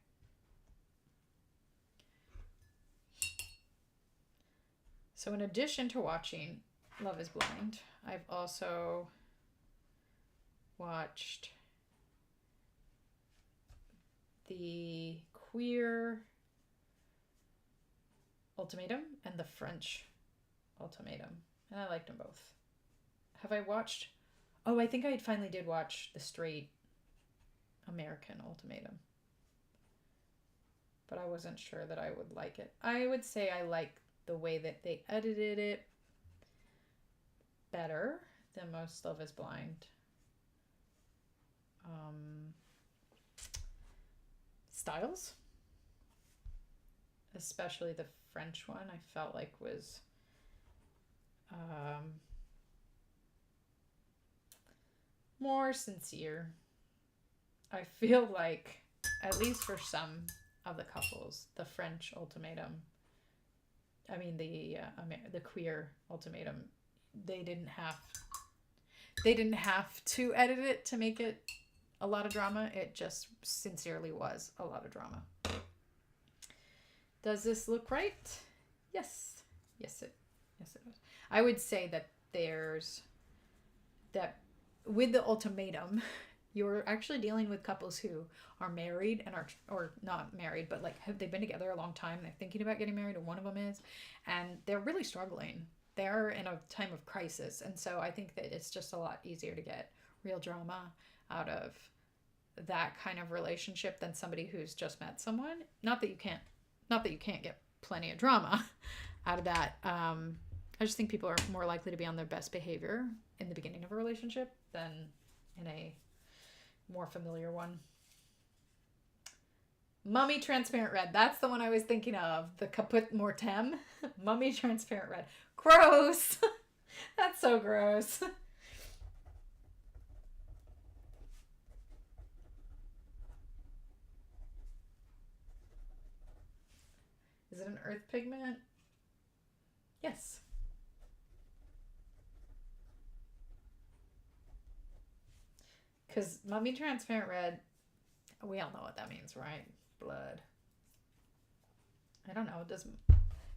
So in addition to watching Love is Blind, I've also watched the Queer Ultimatum and the French Ultimatum, and I liked them both. Have I watched? Oh, I think I finally did watch the straight American Ultimatum, but I wasn't sure that I would like it. I would say I like the way that they edited it better than most Love is Blind styles, especially the French one. I felt like was more sincere. I feel like, at least for some of the couples, the French Ultimatum, I mean the Queer Ultimatum, they didn't have to edit it to make it a lot of drama. It just sincerely was a lot of drama. Does this look right? Yes. Yes, it does. I would say that with the Ultimatum, you're actually dealing with couples who are married and or not married, but like they've been together a long time. They're thinking about getting married, or one of them is, and they're really struggling. They're in a time of crisis, and so I think that it's just a lot easier to get real drama out of that kind of relationship than somebody who's just met someone. Not that you can't get plenty of drama out of that, I just think people are more likely to be on their best behavior in the beginning of a relationship than in a more familiar one. Mummy Transparent Red. That's the one I was thinking of. The Caput Mortem. Mummy Transparent Red. Gross. That's so gross. Is it an earth pigment? Yes. Because Mummy Transparent Red, we all know what that means, right? Blood. I don't know.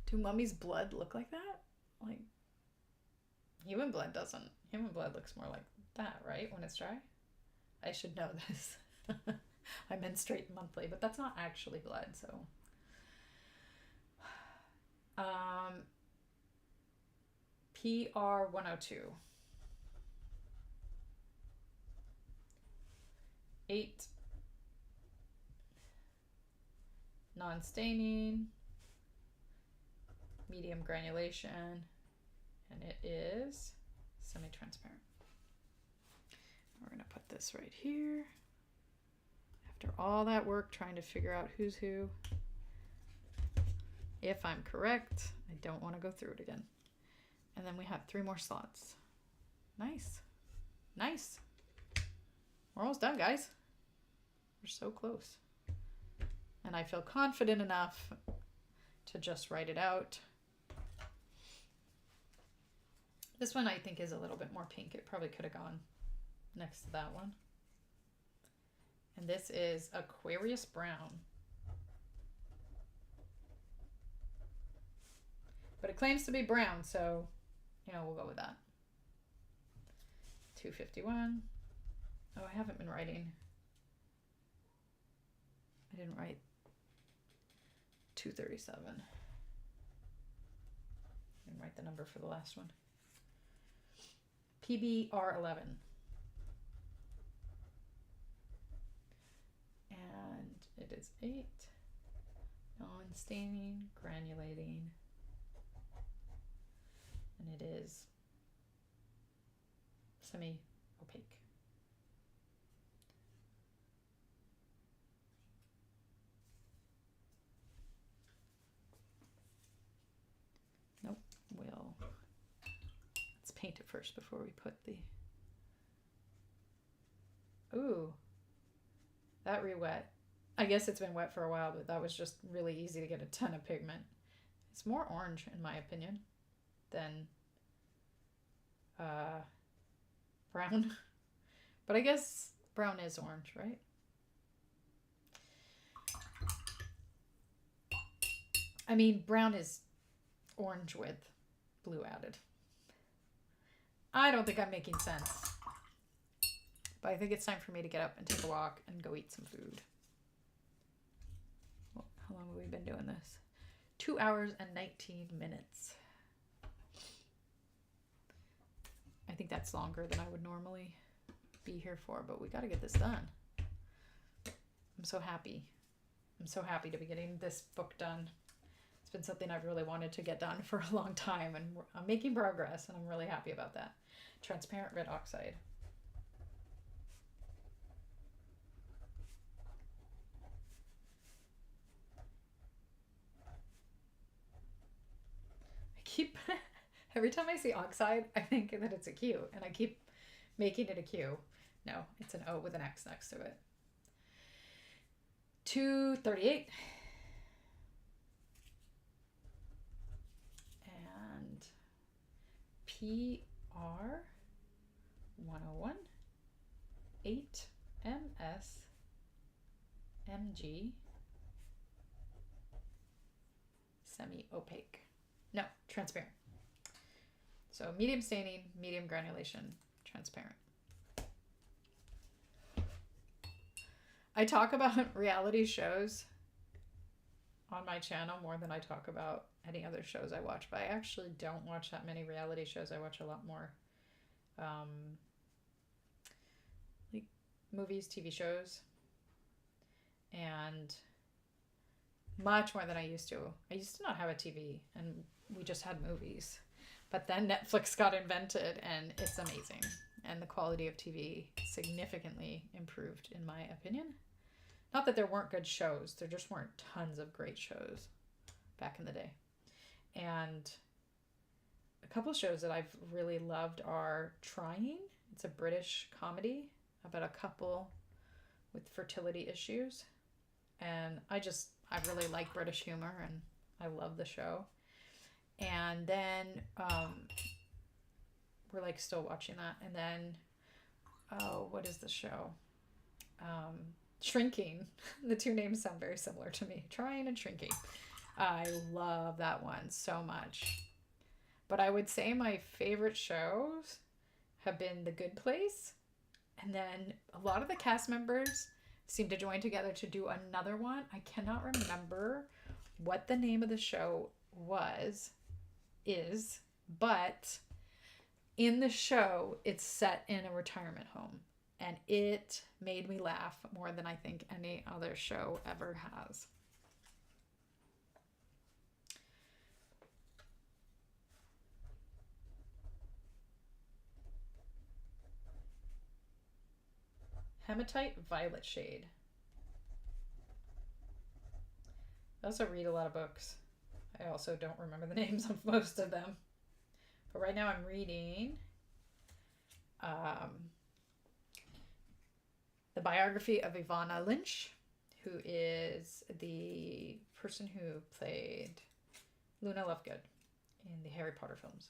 Do mummy's blood look like that? Like, human blood doesn't. Human blood looks more like that, right? When it's dry? I should know this. I menstruate monthly, but that's not actually blood, so. PR 102. 8. Non-staining. Medium granulation. And it is semi-transparent. We're going to put this right here. After all that work trying to figure out who's who. If I'm correct, I don't want to go through it again. And then we have 3 more slots. Nice. Nice. We're almost done, guys. We're so close. And I feel confident enough to just write it out. This one I think is a little bit more pink. It probably could have gone next to that one. And this is Aquarius Brown. But it claims to be brown, so, you know, we'll go with that. 251. Oh, I haven't been writing. I didn't write 237. I didn't write the number for the last one. PBR 11. And it is 8. Non-staining, granulating. And it is semi-opaque. Nope, let's paint it first before we put the, ooh, that re-wet. I guess it's been wet for a while, but that was just really easy to get a ton of pigment. It's more orange in my opinion than brown. But I guess brown is orange, right? I mean, brown is orange with blue added. I don't think I'm making sense. But I think it's time for me to get up and take a walk and go eat some food. Well, how long have we been doing this? 2 hours and 19 minutes. I think that's longer than I would normally be here for, but we got to get this done. I'm so happy. I'm so happy to be getting this book done. It's been something I've really wanted to get done for a long time, and I'm making progress, and I'm really happy about that. Transparent red oxide. Every time I see oxide, I think that it's a Q, and I keep making it a Q. No, it's an O with an X next to it. 238. And PR 101. 8 MS MG semi-opaque. No, transparent. So medium staining, medium granulation, transparent. I talk about reality shows on my channel more than I talk about any other shows I watch, but I actually don't watch that many reality shows. I watch a lot more like movies, TV shows, and much more than I used to. I used to not have a TV, and we just had movies. But then Netflix got invented, and it's amazing. And the quality of TV significantly improved, in my opinion. Not that there weren't good shows. There just weren't tons of great shows back in the day. And a couple of shows that I've really loved are Trying. It's a British comedy about a couple with fertility issues. And I really like British humor, and I love the show. And then we're like still watching that. And then, what is the show? Shrinking. The two names sound very similar to me. Trying and Shrinking. I love that one so much. But I would say my favorite shows have been The Good Place. And then a lot of the cast members seem to join together to do another one. I cannot remember what the name of the show is, but in the show, it's set in a retirement home. And it made me laugh more than I think any other show ever has. Hematite Violet Shade. I also read a lot of books. I also don't remember the names of most of them. But right now I'm reading the biography of Ivana Lynch, who is the person who played Luna Lovegood in the Harry Potter films.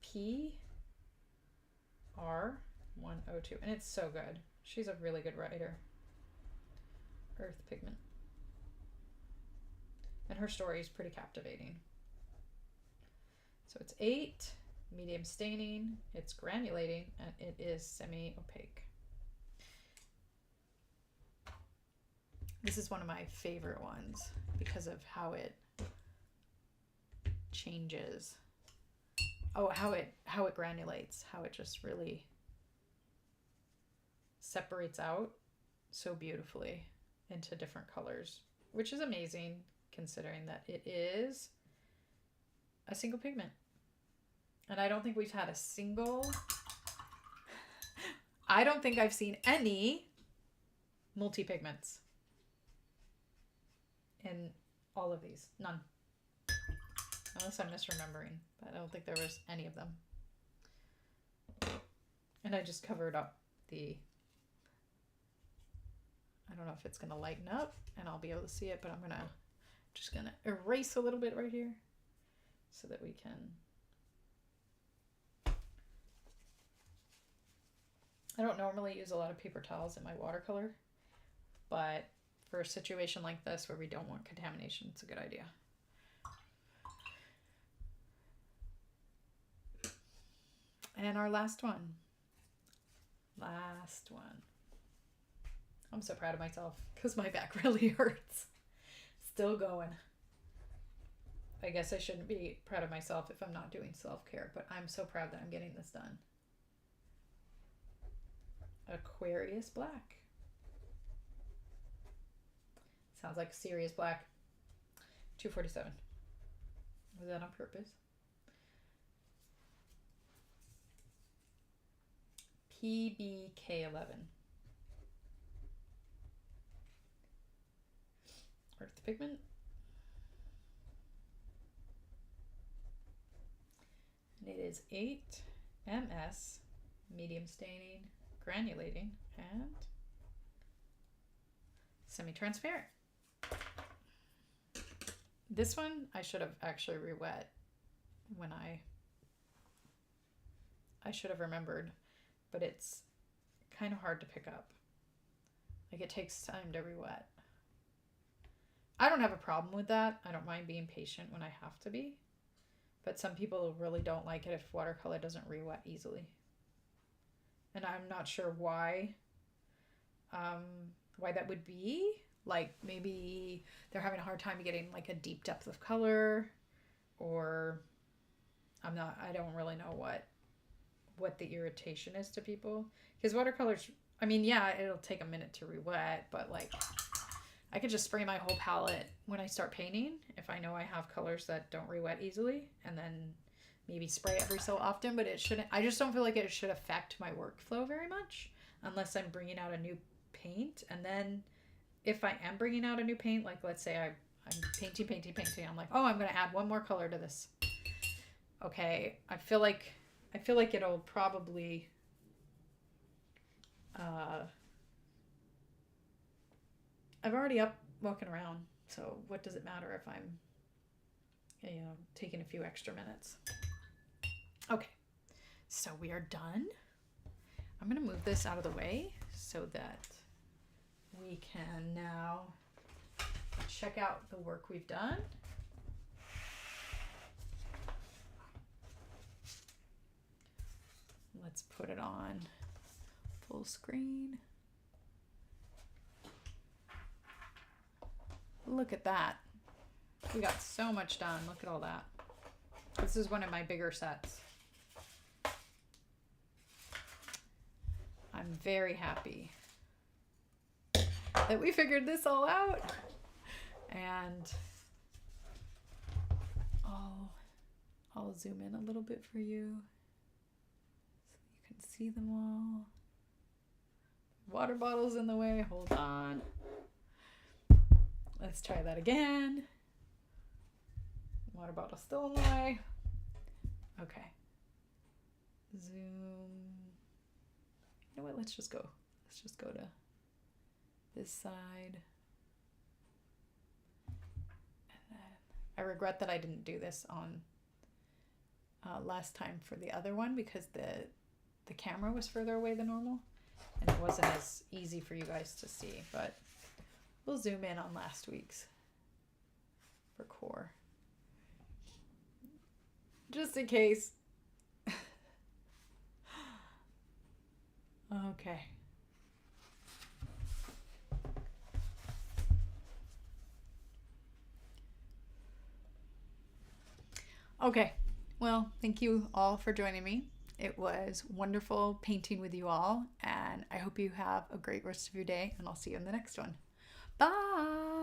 PR102. And it's so good. She's a really good writer. Earth Pigment. And her story is pretty captivating. So it's 8, medium staining, it's granulating, and it is semi-opaque. This is one of my favorite ones because of how it changes. Oh, how it granulates, how it just really separates out so beautifully into different colors, which is amazing considering that it is a single pigment. And I don't think we've had I don't think I've seen any multi-pigments in all of these. None. Unless I'm misremembering, but I don't think there was any of them. And I just covered up I don't know if it's going to lighten up and I'll be able to see it, but I'm just going to erase a little bit right here so that we can. I don't normally use a lot of paper towels in my watercolor, but for a situation like this where we don't want contamination, it's a good idea. And our last one. I'm so proud of myself because my back really hurts. Still going. I guess I shouldn't be proud of myself if I'm not doing self-care, but I'm so proud that I'm getting this done. Aquarius Black. Sounds like serious black. 247. Was that on purpose? PBK11. Earth Pigment. And it is 8 MS, medium staining, granulating, and semi-transparent. This one I should have actually re-wet when I should have remembered, but it's kind of hard to pick up. Like it takes time to re-wet. I don't have a problem with that. I don't mind being patient when I have to be. But some people really don't like it if watercolor doesn't re-wet easily. And I'm not sure why that would be. Like maybe they're having a hard time getting like a deep depth of color, or I don't really know what the irritation is to people. Because watercolors, I mean, yeah, it'll take a minute to re-wet, but like I could just spray my whole palette when I start painting if I know I have colors that don't re-wet easily, and then maybe spray every so often, but it shouldn't, I just don't feel like it should affect my workflow very much unless I'm bringing out a new paint. And then if I am bringing out a new paint, like let's say I'm painting, I'm like, oh, I'm going to add one more color to this. Okay, I feel like it'll probably I've already up walking around, so what does it matter if I'm taking a few extra minutes. Okay, so we are done. I'm gonna move this out of the way so that we can now check out the work we've done. Let's put it on full screen. Look at that. We got so much done. Look at all that. This is one of my bigger sets. I'm very happy that we figured this all out. And I'll zoom in a little bit for you so you can see them all. Water bottle's in the way. Hold on. Let's try that again. Water bottle still in the way. Okay. Zoom. You know what? Let's just go to this side. And then I regret that I didn't do this on last time for the other one because the camera was further away than normal and it wasn't as easy for you guys to see, but we'll zoom in on last week's for core. Just in case. Okay. Okay. Well, thank you all for joining me. It was wonderful painting with you all, and I hope you have a great rest of your day, and I'll see you in the next one. Bye!